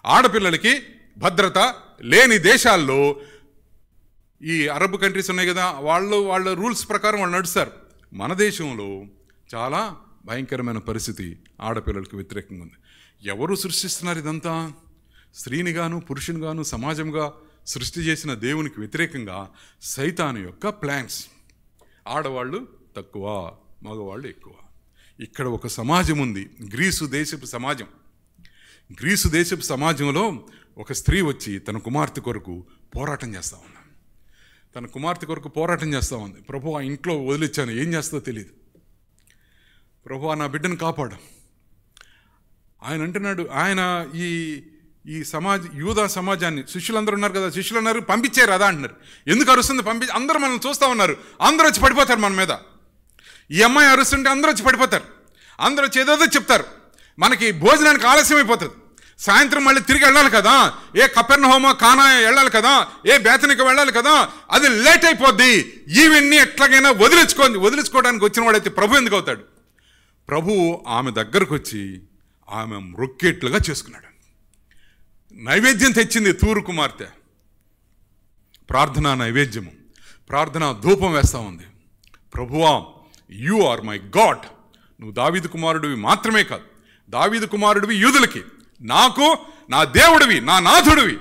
Speaker 1: ఆడపిల్లలకి భద్రత లేని దేశాల్లో, ఈ అరబ్ కంట్రీస్ ఉన్నాయి కదా, వాళ్ళ రూల్స్ ప్రకారం వాళ్ళు నడుస్తారు. మన దేశంలో చాలా భయంకరమైన పరిస్థితి ఆడపిల్లలకు వ్యతిరేకంగా ఉంది. ఎవరు సృష్టిస్తున్నారు ఇదంతా? స్త్రీనిగాను పురుషునిగాను సమాజంగా సృష్టి చేసిన దేవునికి వ్యతిరేకంగా సైతాను యొక్క ప్లాన్స్. ఆడవాళ్ళు తక్కువ, మగవాళ్ళు ఎక్కువ. ఇక్కడ ఒక సమాజం ఉంది, గ్రీసు దేశపు సమాజం. గ్రీసు దేశపు సమాజంలో ఒక స్త్రీ వచ్చి తన కుమార్తె కొరకు పోరాటం చేస్తూ ఉన్నాడు. తన కుమార్తె కొరకు పోరాటం చేస్తూ ఉంది. ప్రభువా, ఇంట్లో వదిలిచ్చాను, ఏం చేస్తుందో తెలియదు. ప్రభువా, నా బిడ్డను కాపాడు. ఆయన అంటున్నాడు, ఆయన ఈ యూదా సమాజాన్ని, శిష్యులందరూ ఉన్నారు కదా, శిష్యులు అన్నారు పంపించారు అదా అంటున్నారు. ఎందుకు అరుస్తుంది? అందరూ మనం చూస్తూ ఉన్నారు. అందరూ వచ్చి పడిపోతారు మన మీద. ఈ అమ్మాయి అరుస్తుంటే అందరూ వచ్చి పడిపోతారు. అందరూ వచ్చి ఏదో చెప్తారు. మనకి భోజనానికి ఆలస్యం అయిపోతుంది. సాయంత్రం మళ్ళీ తిరిగి వెళ్ళాలి కదా, ఏ కపెర్నహూమ కానా వెళ్ళాలి కదా, ఏ బేతనికి వెళ్ళాలి కదా, అది లేట్ అయిపోద్ది. ఈవెన్ని ఎట్లాగైనా వదిలించుకోవడానికి వచ్చిన వాడైతే ప్రభు ఎందుకు అవుతాడు? ప్రభు ఆమె దగ్గరకు వచ్చి ఆమె రొక్కేట్లుగా చేసుకున్నాడు. నైవేద్యం తెచ్చింది తూరు కుమార్తె. ప్రార్థనా నైవేద్యము, ప్రార్థనా ధూపం వేస్తూ ఉంది. ప్రభువా, యు ఆర్ మై గాడ్. నువ్వు దావీదు కుమారుడివి మాత్రమే కాదు, దావీదు కుమారుడివి యూదులకి, నాకు నా దేవుడివి, నా నాథుడివి,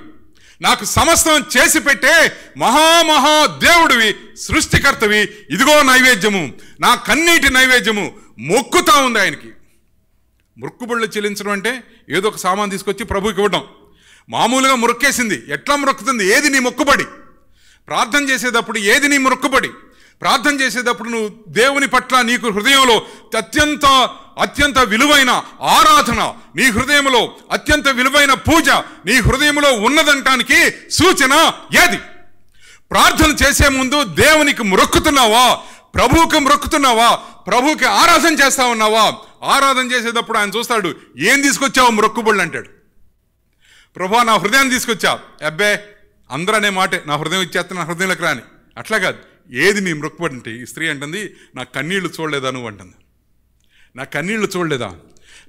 Speaker 1: నాకు సమస్తం చేసి పెట్టే మహామహా దేవుడివి, సృష్టికర్తవి. ఇదిగో నైవేద్యము, నా కన్నీటి నైవేద్యము. మొక్కుతా ఉంది ఆయనకి. మొక్కుబళ్ళు చెల్లించడం అంటే ఏదో ఒక సామాన్ తీసుకొచ్చి ప్రభుకి ఇవ్వడం. మామూలుగా మొక్కేసింది. ఎట్లా మొక్కుతుంది? ఏది నీ మొక్కుబడి? ప్రార్థన చేసేటప్పుడు ఏది నీ మొక్కుబడి? ప్రార్థన చేసేటప్పుడు నువ్వు దేవుని పట్ల నీకు హృదయంలో అత్యంత విలువైన ఆరాధన, నీ హృదయంలో అత్యంత విలువైన పూజ నీ హృదయంలో ఉన్నదంటానికి సూచన ఏది? ప్రార్థన చేసే ముందు దేవునికి మొక్కుతున్నావా? ప్రభువుకి మొక్కుతున్నావా? ప్రభువుకి ఆరాధన చేస్తా ఉన్నావా? ఆరాధన చేసేటప్పుడు ఆయన చూస్తాడు, ఏం తీసుకొచ్చావు మొక్కుబళ్ళు అంటాడు. ప్రభువా, నా హృదయాన్ని తీసుకొచ్చా. అబ్బే, అందరూ అనే మాటే, నా హృదయం ఇచ్చేస్తా, నా హృదయంలోకి రాని. అట్లా కాదు. ఏది నీ మొక్కుబడి అంటే, ఈ స్త్రీ అంటుంది, నా కన్నీళ్లు చూడలేదా నువ్వు అంటుంది. నా కన్నీళ్లు చూడలేదా?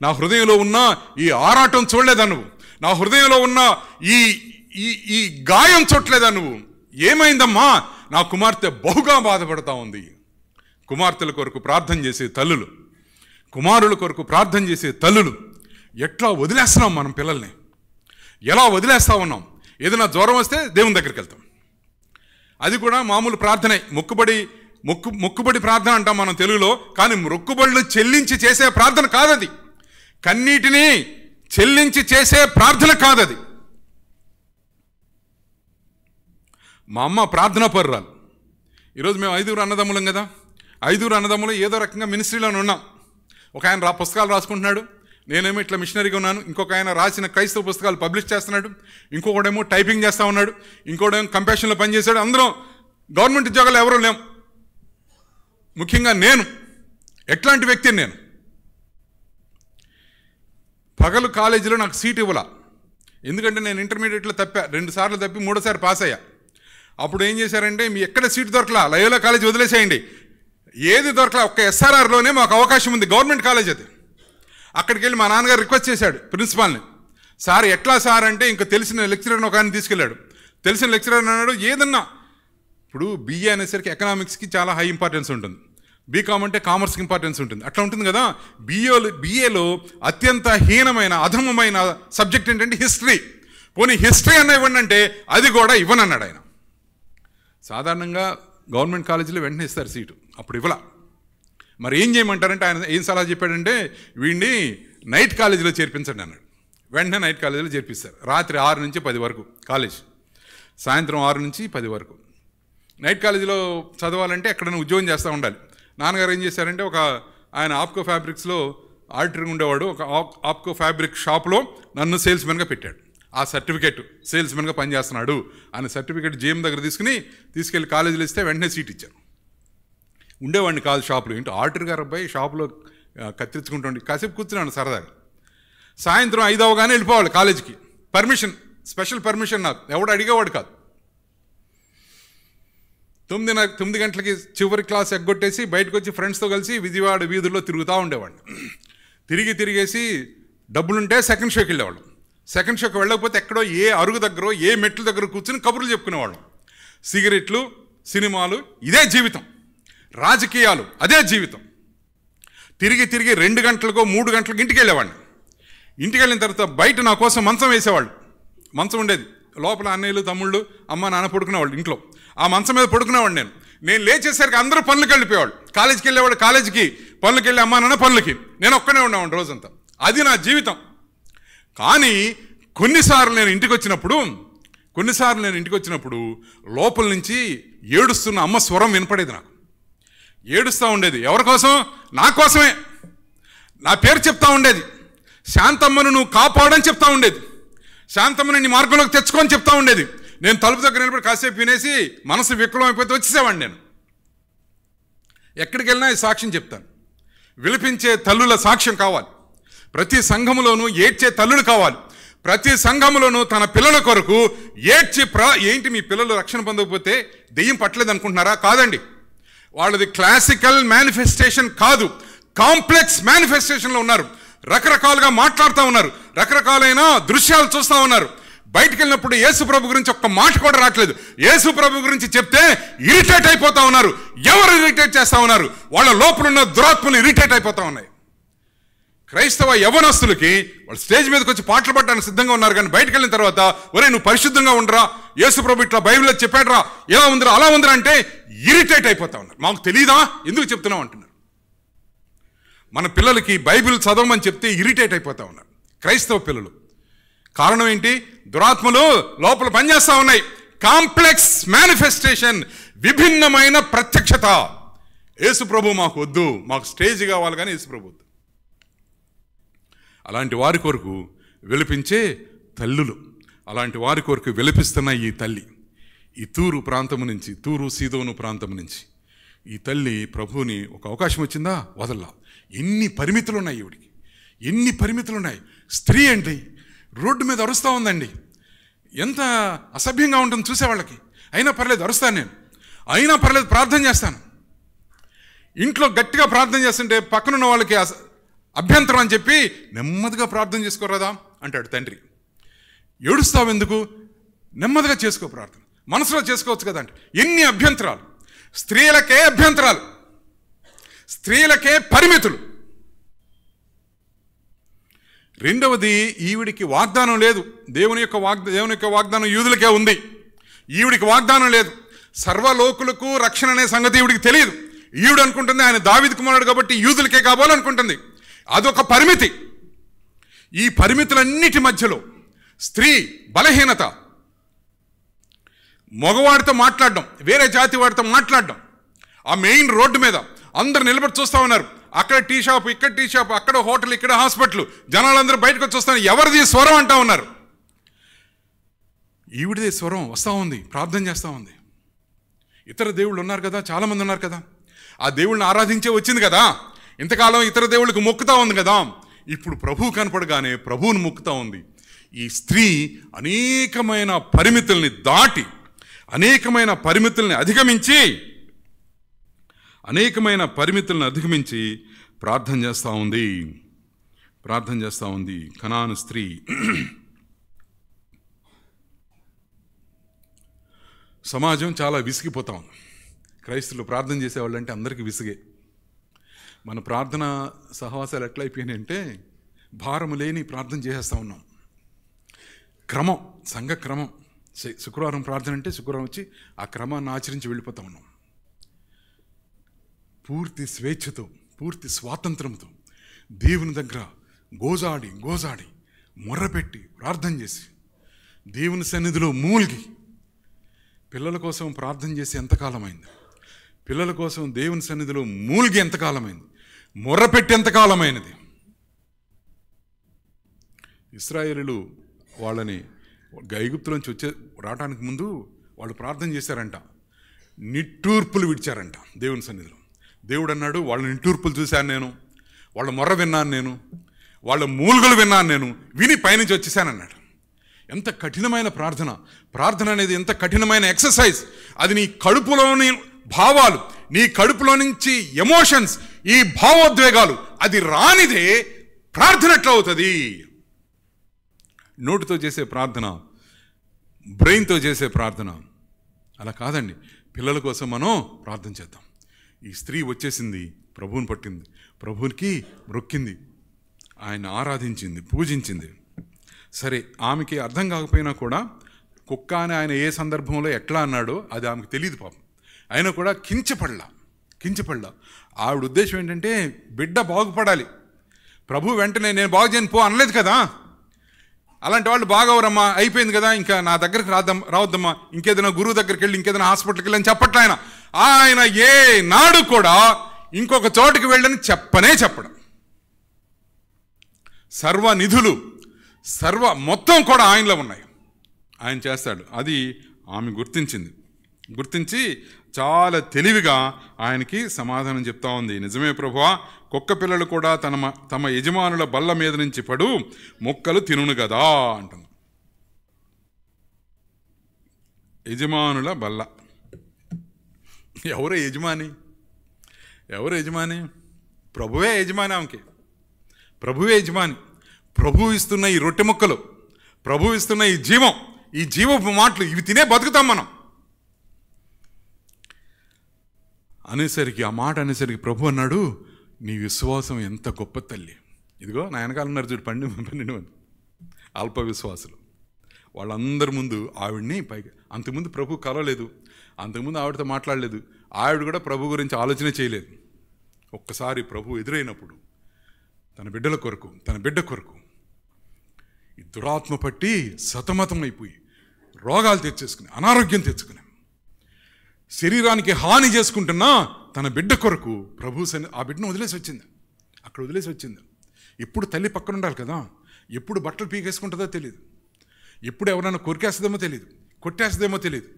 Speaker 1: నా హృదయంలో ఉన్న ఈ ఆరాటం చూడలేదా నువ్వు? నా హృదయంలో ఉన్న ఈ గాయం చూడలేదా నువ్వు? ఏమైందమ్మా? నా కుమార్తె బహుగా బాధపడతా ఉంది. కుమార్తెల కొరకు ప్రార్థన చేసే తల్లులు, కుమారుల కొరకు ప్రార్థన చేసే తల్లులు, ఎట్లా వదిలేస్తున్నాం మనం పిల్లల్ని? ఎలా వదిలేస్తా ఉన్నాం? ఏదైనా జ్వరం వస్తే దేవుని దగ్గరికి వెళ్తాం. అది కూడా మామూలు ప్రార్థనే, మొక్కుబడి ప్రార్థన అంటాం మనం తెలుగులో. కానీ మొక్కుబడులు చెల్లించి చేసే ప్రార్థన కాదది. కన్నీటిని చెల్లించి చేసే ప్రార్థన కాదది. మా అమ్మ ప్రార్థనా పరురాలు. ఈరోజు మేము 5 అన్నదమ్ములం కదా, 5 అన్నదమ్ములు ఏదో రకంగా మినిస్ట్రీలోనే ఉన్నాం. ఒక ఆయన పుస్తకాలు రాసుకుంటున్నాడు, నేనేమో ఇట్లా మిషనరీగా ఉన్నాను, ఇంకొక ఆయన రాసిన క్రైస్తవ పుస్తకాలు పబ్లిష్ చేస్తున్నాడు, ఇంకొకడేమో టైపింగ్ చేస్తూ ఉన్నాడు, ఇంకోడేమో కంపాషన్లో పనిచేశాడు. అందరం గవర్నమెంట్ ఉద్యోగాలు ఎవరూ లేం. ముఖ్యంగా నేను ఎట్లాంటి వ్యక్తిని, నేను పగలు కాలేజీలో నాకు సీట్ ఇవ్వాల. ఎందుకంటే నేను ఇంటర్మీడియట్లో తప్పా, 2 సార్లు తప్పి 3సారి పాస్ అయ్యా. అప్పుడు ఏం చేశారంటే, మీ ఎక్కడ సీట్ దొరకలా, లయోలా కాలేజ్ వదిలేసేయండి. ఏది దొరకలా, ఒక్క ఎస్ఆర్ఆర్లోనే మాకు అవకాశం ఉంది, గవర్నమెంట్ కాలేజ్ అది. అక్కడికి వెళ్ళి మా నాన్నగారు రిక్వెస్ట్ చేశాడు ప్రిన్సిపాల్ని, సార్ ఎట్లా సార్ అంటే, ఇంకా తెలిసిన లెక్చరర్ని ఒక ఆయన తీసుకెళ్ళాడు. తెలిసిన లెక్చరర్ అన్నాడు, ఏదన్నా ఇప్పుడు బిఏ అనేసరికి ఎకనామిక్స్కి చాలా హై ఇంపార్టెన్స్ ఉంటుంది, బీకామ్ అంటే కామర్స్కి ఇంపార్టెన్స్ ఉంటుంది, అట్లా ఉంటుంది కదా. బిఏలో అత్యంత హీనమైన అధమమైన సబ్జెక్ట్ ఏంటంటే హిస్టరీ. పోనీ హిస్టరీ అన్న ఇవ్వండి అంటే అది కూడా ఇవ్వనన్నాడు ఆయన. సాధారణంగా గవర్నమెంట్ కాలేజీలో వెంటనే ఇస్తారు సీటు, అప్పుడు ఇవ్వలా. మరి ఏం చేయమంటారంటే ఆయన ఏం సలహా చెప్పాడంటే, వీడిని నైట్ కాలేజీలో చేర్పించండి అన్నాడు. వెంటనే నైట్ కాలేజీలో చేర్పిస్తారు. రాత్రి 6 నుంచి 10 వరకు కాలేజ్, సాయంత్రం 6 నుంచి 10 వరకు. నైట్ కాలేజీలో చదవాలంటే ఎక్కడైనా ఉద్యోగం చేస్తూ ఉండాలి. నాన్నగారు ఏం చేశారంటే, ఒక ఆయన ఆప్కో ఫ్యాబ్రిక్స్లో ఆడిటర్గా ఉండేవాడు, ఒక ఆప్కో ఫ్యాబ్రిక్ షాప్లో నన్ను సేల్స్మెన్గా పెట్టాడు. ఆ సర్టిఫికేట్ సేల్స్మెన్గా పనిచేస్తున్నాడు ఆయన సర్టిఫికేట్ జీఎం దగ్గర తీసుకెళ్ళి కాలేజీలో ఇస్తే వెంటనే సీట్ ఇచ్చారు. ఉండేవాడిని కాదు షాపులో, ఏంటో ఆడిటర్ గారు అబ్బాయి షాపులో కత్తిరించుకుంటుండే, కాసేపు కూర్చున్నాను సరదాగా. సాయంత్రం 5 అవగానే వెళ్ళిపోవాలి కాలేజీకి. పర్మిషన్, స్పెషల్ పర్మిషన్, నాకు ఎవడు అడిగేవాడు కాదు. 9 గంటలకి చివరి క్లాస్ ఎగ్గొట్టేసి బయటకు వచ్చి ఫ్రెండ్స్తో కలిసి విజయవాడ వీధుల్లో తిరుగుతూ ఉండేవాడిని. తిరిగేసి డబ్బులుంటే సెకండ్ షోకి వెళ్ళేవాళ్ళం. సెకండ్ షోకి వెళ్ళకపోతే ఎక్కడో ఏ అరుగు దగ్గర ఏ మెట్ల దగ్గర కూర్చుని కబుర్లు చెప్పుకునేవాళ్ళం. సిగరెట్లు, సినిమాలు, ఇదే జీవితం. రాజకీయాలు, అదే జీవితం. తిరిగి 2 గంటలకో 3 గంటలకు ఇంటికి వెళ్ళేవాడిని. ఇంటికి వెళ్ళిన తర్వాత బయట నా కోసం మంచం వేసేవాళ్ళు. మంచం ఉండేది, లోపల అన్నయ్యలు, తమ్ముళ్ళు, అమ్మ, నాన్న పడుకునేవాళ్ళు ఇంట్లో. ఆ మంచం మీద పడుకునేవాడు. నేను లేచేసరికి అందరూ పనులకు వెళ్ళిపోయేవాడు. కాలేజీకి వెళ్ళేవాడు, కాలేజీకి, పనులకి వెళ్ళి అమ్మా నాన్న పనులకి, నేను ఒక్కనే ఉండేవాడిని రోజంతా. అది నా జీవితం. కానీ కొన్నిసార్లు నేను ఇంటికి వచ్చినప్పుడు లోపల నుంచి ఏడుస్తున్న అమ్మ స్వరం వినపడేది. నాకు ఏడుస్తూ ఉండేది. ఎవరి కోసం? నా కోసమే. నా పేరు చెప్తా ఉండేది. శాంతమ్మను నువ్వు కాపాడని చెప్తా ఉండేది. శాంతమ్మని నీ మార్గంలోకి తెచ్చుకొని చెప్తా ఉండేది. నేను తలుపు దగ్గర నిలబడి కాసేపు వినేసి మనసు వికలం అయిపోతే వచ్చేసేవాడిని. నేను ఎక్కడికి వెళ్ళినా ఈ సాక్ష్యం చెప్తాను. విలిపించే తల్లుల సాక్ష్యం కావాలి. ప్రతి సంఘములోనూ ఏడ్చే తల్లులు కావాలి. ప్రతి సంఘములోనూ తన పిల్లల కొరకు ఏడ్చి ఏంటి మీ పిల్లలు రక్షణ పొందకపోతే దెయ్యం పట్టలేదు అనుకుంటున్నారా? కాదండి. వాళ్ళది క్లాసికల్ మేనిఫెస్టేషన్ కాదు, కాంప్లెక్స్ మేనిఫెస్టేషన్లో ఉన్నారు. రకరకాలుగా మాట్లాడుతూ ఉన్నారు, రకరకాలైన దృశ్యాలు చూస్తూ ఉన్నారు. బయటికి వెళ్ళినప్పుడు యేసు ప్రభు గురించి ఒక్క మాట కూడా రావట్లేదు. యేసు ప్రభు గురించి చెప్తే ఇరిటేట్ అయిపోతా ఉన్నారు. ఎవరు ఇరిటేట్ చేస్తూ ఉన్నారు? వాళ్ళ లోపల ఉన్న దురాత్మలు ఇరిటేట్ అయిపోతా ఉన్నాయి. క్రైస్తవ యవనస్తులకి వాళ్ళు స్టేజ్ మీదకి వచ్చి పాటలు పాడడానికి సిద్ధంగా ఉన్నారు, కానీ బయటకు వెళ్ళిన తర్వాత ఒరే నువ్వు పరిశుద్ధంగా ఉండరా, యేసు ప్రభు ఇట్లా బైబిల్లో చెప్పాడరా, ఎలా ఉందిరా అలా ఉందిరా అంటే ఇరిటేట్ అయిపోతా ఉన్నారు. మాకు తెలీదా, ఎందుకు చెప్తున్నాం అంటున్నారు. మన పిల్లలకి బైబిల్ చదవమని చెప్తే ఇరిటేట్ అయిపోతా ఉన్నారు క్రైస్తవ పిల్లలు. కారణం ఏంటి? దురాత్మలు లోపల పనిచేస్తూ ఉన్నాయి. కాంప్లెక్స్ మేనిఫెస్టేషన్, విభిన్నమైన ప్రత్యక్షత. యేసు ప్రభు మాకు వద్దు, మాకు స్టేజ్ కావాలి కానీ యేసు ప్రభు వద్దు. అలాంటి వారి కొరకు విలిపించే తల్లులు, అలాంటి వారి కొరకు విలిపిస్తున్న ఈ తల్లి, ఈ తూరు ప్రాంతము నుంచి, తూరు సీదోను ప్రాంతము నుంచి ఈ తల్లి ప్రభువుని ఒక అవకాశం వచ్చిందా వదల్లా. ఎన్ని పరిమితులు ఉన్నాయి ఈవిడికి, ఎన్ని పరిమితులు ఉన్నాయి. స్త్రీ అండి, రోడ్డు మీద అరుస్తూ ఉందండి. ఎంత అసభ్యంగా ఉంటుంది చూసేవాళ్ళకి. అయినా పర్లేదు అరుస్తాను నేను, అయినా పర్లేదు ప్రార్థన చేస్తాను. ఇంట్లో గట్టిగా ప్రార్థన చేస్తుంటే పక్కనున్న వాళ్ళకి అభ్యంతరం అని చెప్పి నెమ్మదిగా ప్రార్థన చేసుకోరాదా అంటాడు తండ్రి. ఏడుస్తావు ఎందుకు? నెమ్మదిగా చేసుకో ప్రార్థన, మనసులో చేసుకోవచ్చు కదా అంటే. ఎన్ని అభ్యంతరాలు! స్త్రీలకే అభ్యంతరాలు, స్త్రీలకే పరిమితులు. రెండవది, ఈవిడికి వాగ్దానం లేదు. దేవుని యొక్క వాగ్దానం యూదులకే ఉంది, ఈవిడికి వాగ్దానం లేదు. సర్వలోకులకు రక్షణ అనే సంగతి ఈవిడికి తెలియదు. ఈవిడ అనుకుంటుంది ఆయన దావీదు కుమారుడు కాబట్టి యూదులకే కావాలనుకుంటుంది. అదొక పరిమితి. ఈ పరిమితులన్నిటి మధ్యలో స్త్రీ బలహీనత, మగవాడితో మాట్లాడడం, వేరే జాతి వాడితో మాట్లాడడం, ఆ మెయిన్ రోడ్డు మీద అందరు నిలబడి చూస్తూ ఉన్నారు. అక్కడ టీ షాప్, ఇక్కడ టీ షాప్, అక్కడ హోటల్, ఇక్కడ హాస్పిటల్, జనాలందరూ బయటకు వచ్చి వస్తారు. ఎవరిది స్వరం అంటా ఉన్నారు. ఈవిడిదే స్వరం వస్తూ ఉంది, ప్రార్థన చేస్తూ ఉంది. ఇతర దేవుళ్ళు ఉన్నారు కదా, చాలామంది ఉన్నారు కదా, ఆ దేవుళ్ళని ఆరాధించే వచ్చింది కదా, ఇంతకాలం ఇతర దేవుళ్ళకి మొక్కుతూ ఉంది కదా, ఇప్పుడు ప్రభువు కనపడగానే ప్రభువుని మొక్కుతూ ఉంది. ఈ స్త్రీ అనేకమైన పరిమితుల్ని దాటి, అనేకమైన పరిమితుల్ని అధిగమించి ప్రార్థన చేస్తూ ఉంది. కనాను స్త్రీ. సమాజం చాలా విసిగిపోతా ఉంది. క్రైస్తవులు ప్రార్థన చేసేవాళ్ళు అంటే అందరికీ విసిగే. మన ప్రార్థన సహవాసాలు ఎట్లయిపోయినాయంటే భారము లేని ప్రార్థన చేసేస్తూ ఉన్నాం. క్రమం, సంఘ క్రమం. శుక్రవారం ప్రార్థన అంటే శుక్రవారం వచ్చి ఆ క్రమాన్ని ఆచరించి వెళ్ళిపోతూ ఉన్నాం. పూర్తి స్వేచ్ఛతో, పూర్తి స్వాతంత్రంతో దేవుని దగ్గర గోజాడి మొర్రపెట్టి ప్రార్థన చేసి దేవుని సన్నిధిలో మూలిగి పిల్లల కోసం ప్రార్థన చేసి ఎంతకాలమైంది? పిల్లల కోసం దేవుని సన్నిధిలో మూలిగి ఎంతకాలమైంది? మొర్రపెట్టి ఎంతకాలమైనది? ఇశ్రాయేలీయులు వాళ్ళని ఐగుప్తులోంచి రావడానికి ముందు వాళ్ళు ప్రార్థన చేశారంట, నిట్టూర్పులు విడిచారంట దేవుని సన్నిధిలో. దేవుడు అన్నాడు, వాళ్ళ నిట్టూర్పులు చూశాను నేను, వాళ్ళ మొర్ర విన్నాను నేను, వాళ్ళ మూలుగులు విన్నాను నేను, విని పైనుంచి వచ్చేసానన్నాడు. ఎంత కఠినమైన ప్రార్థన అనేది ఎంత కఠినమైన ఎక్సర్సైజ్. అది నీ కడుపులోని భావాలు, నీ కడుపులో నుంచి ఎమోషన్స్, ఈ భావోద్వేగాలు అది రానిదే ప్రార్థన ఎట్లా అవుతుంది? నోటితో చేసే ప్రార్థన, బ్రెయిన్తో చేసే ప్రార్థన అలా కాదండి. పిల్లల కోసం మనం ప్రార్థన చేద్దాం. ఈ స్త్రీ వచ్చేసింది, ప్రభువుని పట్టింది, ప్రభువునికి మొక్కింది, ఆయన ఆరాధించింది, పూజించింది. సరే, ఆమెకి అర్థం కాకపోయినా కూడా కుక్క అని ఆయన ఏ సందర్భంలో ఎట్లా అన్నాడో అది ఆమెకు తెలియదు పాపం. అయినా కూడా కించపడలా. ఆవిడ ఉద్దేశం ఏంటంటే బిడ్డ బాగుపడాలి. ప్రభు వెంటనే నేను బాగు చేయను పో అనలేదు కదా. అలాంటి వాళ్ళు బాగవరమ్మా, అయిపోయింది కదా, ఇంకా నా దగ్గరికి రావద్దమ్మా, ఇంకేదైనా గురువు దగ్గరికి వెళ్ళి, ఇంకేదైనా హాస్పిటల్కి వెళ్ళి అని చెప్పట్లే ఆయన ఏ నాడు కూడా ఇంకొక చోటుకి వెళ్ళని చెప్పడం. సర్వ నిధులు, మొత్తం కూడా ఆయనలో ఉన్నాయి, ఆయన చేస్తాడు. అది ఆమె గుర్తించి చాలా తెలివిగా ఆయనకి సమాధానం చెప్తా ఉంది. నిజమే ప్రభువా, కుక్క పిల్లలు కూడా తమ యజమానుల బల్ల మీద నుంచి పడు మొక్కలు తినును కదా అంటుంది. యజమానుల బల్ల. ఎవరు యజమాని? ప్రభువే యజమాని. ఆమెకి ప్రభువే యజమాని. ప్రభువు ఇస్తున్న ఈ రొట్టె ముక్కలు, ప్రభువు ఇస్తున్న ఈ జీవపు మాటలు, ఇవి తినే బతుకుతాం మనం అనేసరికి, ఆ మాట అనేసరికి ప్రభు అన్నాడు, నీ విశ్వాసం ఎంత గొప్ప తల్లి. ఇదిగో నా వెనకాల ఉన్నారు చూడు 12 మంది అల్ప విశ్వాసులు. వాళ్ళందరి ముందు ఆవిడ్ని పైకి, అంతకుముందు ప్రభు కలవలేదు, అంతకుముందు ఆవిడతో మాట్లాడలేదు, ఆవిడ కూడా ప్రభు గురించి ఆలోచన చేయలేదు. ఒక్కసారి ప్రభు ఎదురైనప్పుడు తన బిడ్డ కొరకు ఈ దురాత్మ పట్టి సతమతం అయిపోయి రోగాలు తెచ్చేసుకుని, అనారోగ్యం తెచ్చుకుని, శరీరానికి హాని చేసుకుంటున్నా తన బిడ్డ కొరకు ప్రభు ఆ బిడ్డను అక్కడ వదిలేసి వచ్చింది. ఎప్పుడు తల్లి పక్కన ఉండాలి కదా, ఎప్పుడు బట్టలు పీకేసుకుంటుందో తెలియదు, ఎప్పుడు ఎవరైనా కొరికేస్తుందేమో తెలియదు, కొట్టేస్తుందేమో తెలియదు,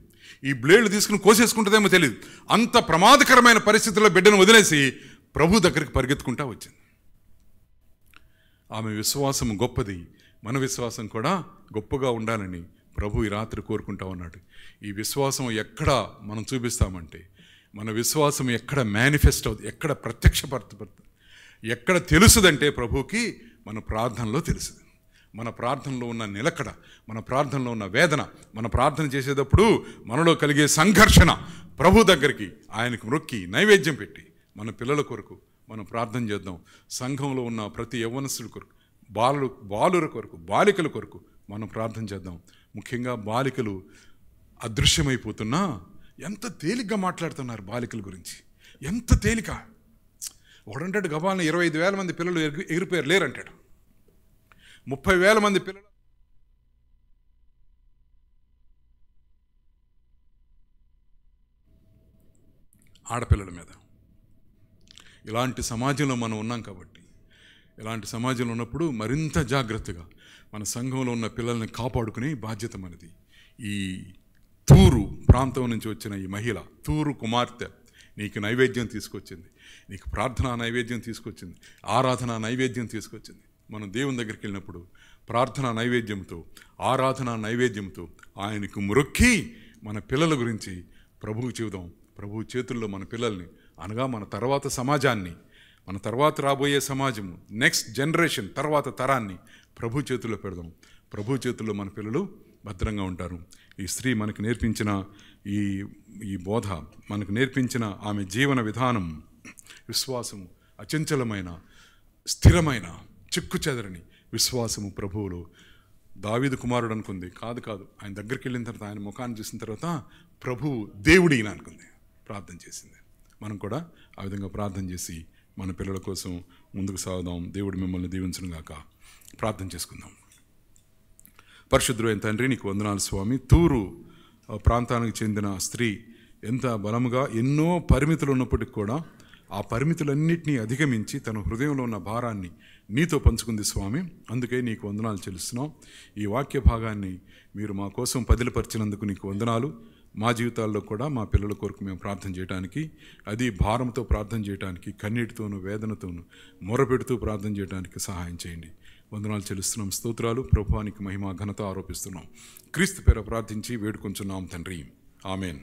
Speaker 1: ఈ బ్లేడ్లు తీసుకుని కోసేసుకుంటుందేమో తెలియదు. అంత ప్రమాదకరమైన పరిస్థితుల్లో బిడ్డను వదిలేసి ప్రభు దగ్గరికి పరిగెత్తుకుంటా వచ్చింది. ఆమె విశ్వాసం గొప్పది. మన విశ్వాసం కూడా గొప్పగా ఉండాలని ప్రభు ఈ రాత్రి కోరుకుంటా ఉన్నాడు. ఈ విశ్వాసం ఎక్కడ మనం చూపిస్తామంటే, మన విశ్వాసం ఎక్కడ మేనిఫెస్ట్ అవుతుంది, ఎక్కడ ప్రత్యక్షపడుతుంది, ఎక్కడ తెలుసుదంటే ప్రభువుకి మన ప్రార్థనలో తెలుసుది. మన ప్రార్థనలో ఉన్న నిలకడ, మన ప్రార్థనలో ఉన్న వేదన, మన ప్రార్థన చేసేటప్పుడు మనలో కలిగే సంఘర్షణ, ప్రభు దగ్గరికి ఆయనకు మొక్కి నైవేద్యం పెట్టి మన పిల్లల కొరకు మనం ప్రార్థన చేద్దాం. సంఘంలో ఉన్న ప్రతి యవ్వనస్తుల కొరకు, బాలుర కొరకు, బాలికల కొరకు మనం ప్రార్థన చేద్దాం. ముఖ్యంగా బాలికలు అదృశ్యమైపోతున్నా ఎంత తేలిగ్గా మాట్లాడుతున్నారు బాలికల గురించి, ఎంత తేలిక. ఒకడంటాడు గబాలను 25,000 మంది పిల్లలు ఎగిరిపోయారు లేరంటాడు, 30,000 మంది పిల్లలు ఆడపిల్లల మీద ఇలాంటి సమాజంలో మనం ఉన్నాం కాబట్టి, ఇలాంటి సమాజంలో ఉన్నప్పుడు మరింత జాగ్రత్తగా మన సంఘంలో ఉన్న పిల్లల్ని కాపాడుకునే బాధ్యత మనది. ఈ తూరు ప్రాంతం నుంచి వచ్చిన ఈ మహిళ, తూరు కుమార్తె నీకు నైవేద్యం తీసుకొచ్చింది, నీకు ప్రార్థనా నైవేద్యం తీసుకొచ్చింది, ఆరాధన నైవేద్యం తీసుకొచ్చింది. మనం దేవుని దగ్గరికి వెళ్ళినప్పుడు ప్రార్థనా నైవేద్యంతో, ఆరాధనా నైవేద్యంతో ఆయనకు మొక్కి మన పిల్లల గురించి ప్రభువు చెబుదాం. ప్రభువు చేతుల్లో మన పిల్లల్ని, అనగా మన తర్వాత సమాజాన్ని, మన తర్వాత రాబోయే సమాజము, నెక్స్ట్ జనరేషన్, తర్వాత తరాన్ని ప్రభు చేతుల్లో పెడదాం. ప్రభు చేతుల్లో మన పిల్లలు భద్రంగా ఉంటారు. ఈ స్త్రీ మనకు నేర్పించిన ఈ బోధ, మనకు నేర్పించిన ఆమె జీవన విధానం, విశ్వాసము, అచంచలమైన, స్థిరమైన, చిక్కు చెదరని విశ్వాసము ప్రభువులో. దావీదు కుమారుడు అనుకుంది, కాదు ఆయన దగ్గరికి వెళ్ళిన తర్వాత, ఆయన ముఖాన్ని చూసిన తర్వాత ప్రభువు దేవుడిని అనుకుంది, ప్రార్థన చేసింది. మనం కూడా ఆ విధంగా ప్రార్థన చేసి మన పిల్లల కోసం ముందుకు సాగుదాం. దేవుడు మిమ్మల్ని దీవించును గాక. ప్రార్థన చేసుకుందాం. పరిశుద్ధుడైన తండ్రి, నీకు వందనాలు స్వామి. తూరు ప్రాంతానికి చెందిన స్త్రీ ఎంత బలముగా, ఎన్నో పరిమితులు ఉన్నప్పటికీ కూడా ఆ పరిమితులన్నింటినీ అధిగమించి తన హృదయంలో ఉన్న భారాన్ని నీతో పంచుకుంది స్వామి. అందుకే నీకు వందనాలు చెల్లిస్తున్నాం. ఈ వాక్య భాగాన్ని మీరు మా కోసం పదిలపరిచినందుకు నీకు వందనాలు. మా జీవితాల్లో కూడా మా పిల్లల కొరకు మేము ప్రార్థన చేయడానికి, అది భారంతో ప్రార్థన చేయడానికి, కన్నీటితోనూ వేదనతోనూ మొరపెడుతూ ప్రార్థన చేయడానికి సహాయం చేయండి. వందనాలు చెల్లిస్తున్నాం. స్తోత్రాలు. ప్రభువానికి మహిమ ఘనత ఆరోపిస్తున్నాం. క్రీస్తు పేర ప్రార్థించి వేడుకొంచున్నాం తండ్రి. ఆమెన్.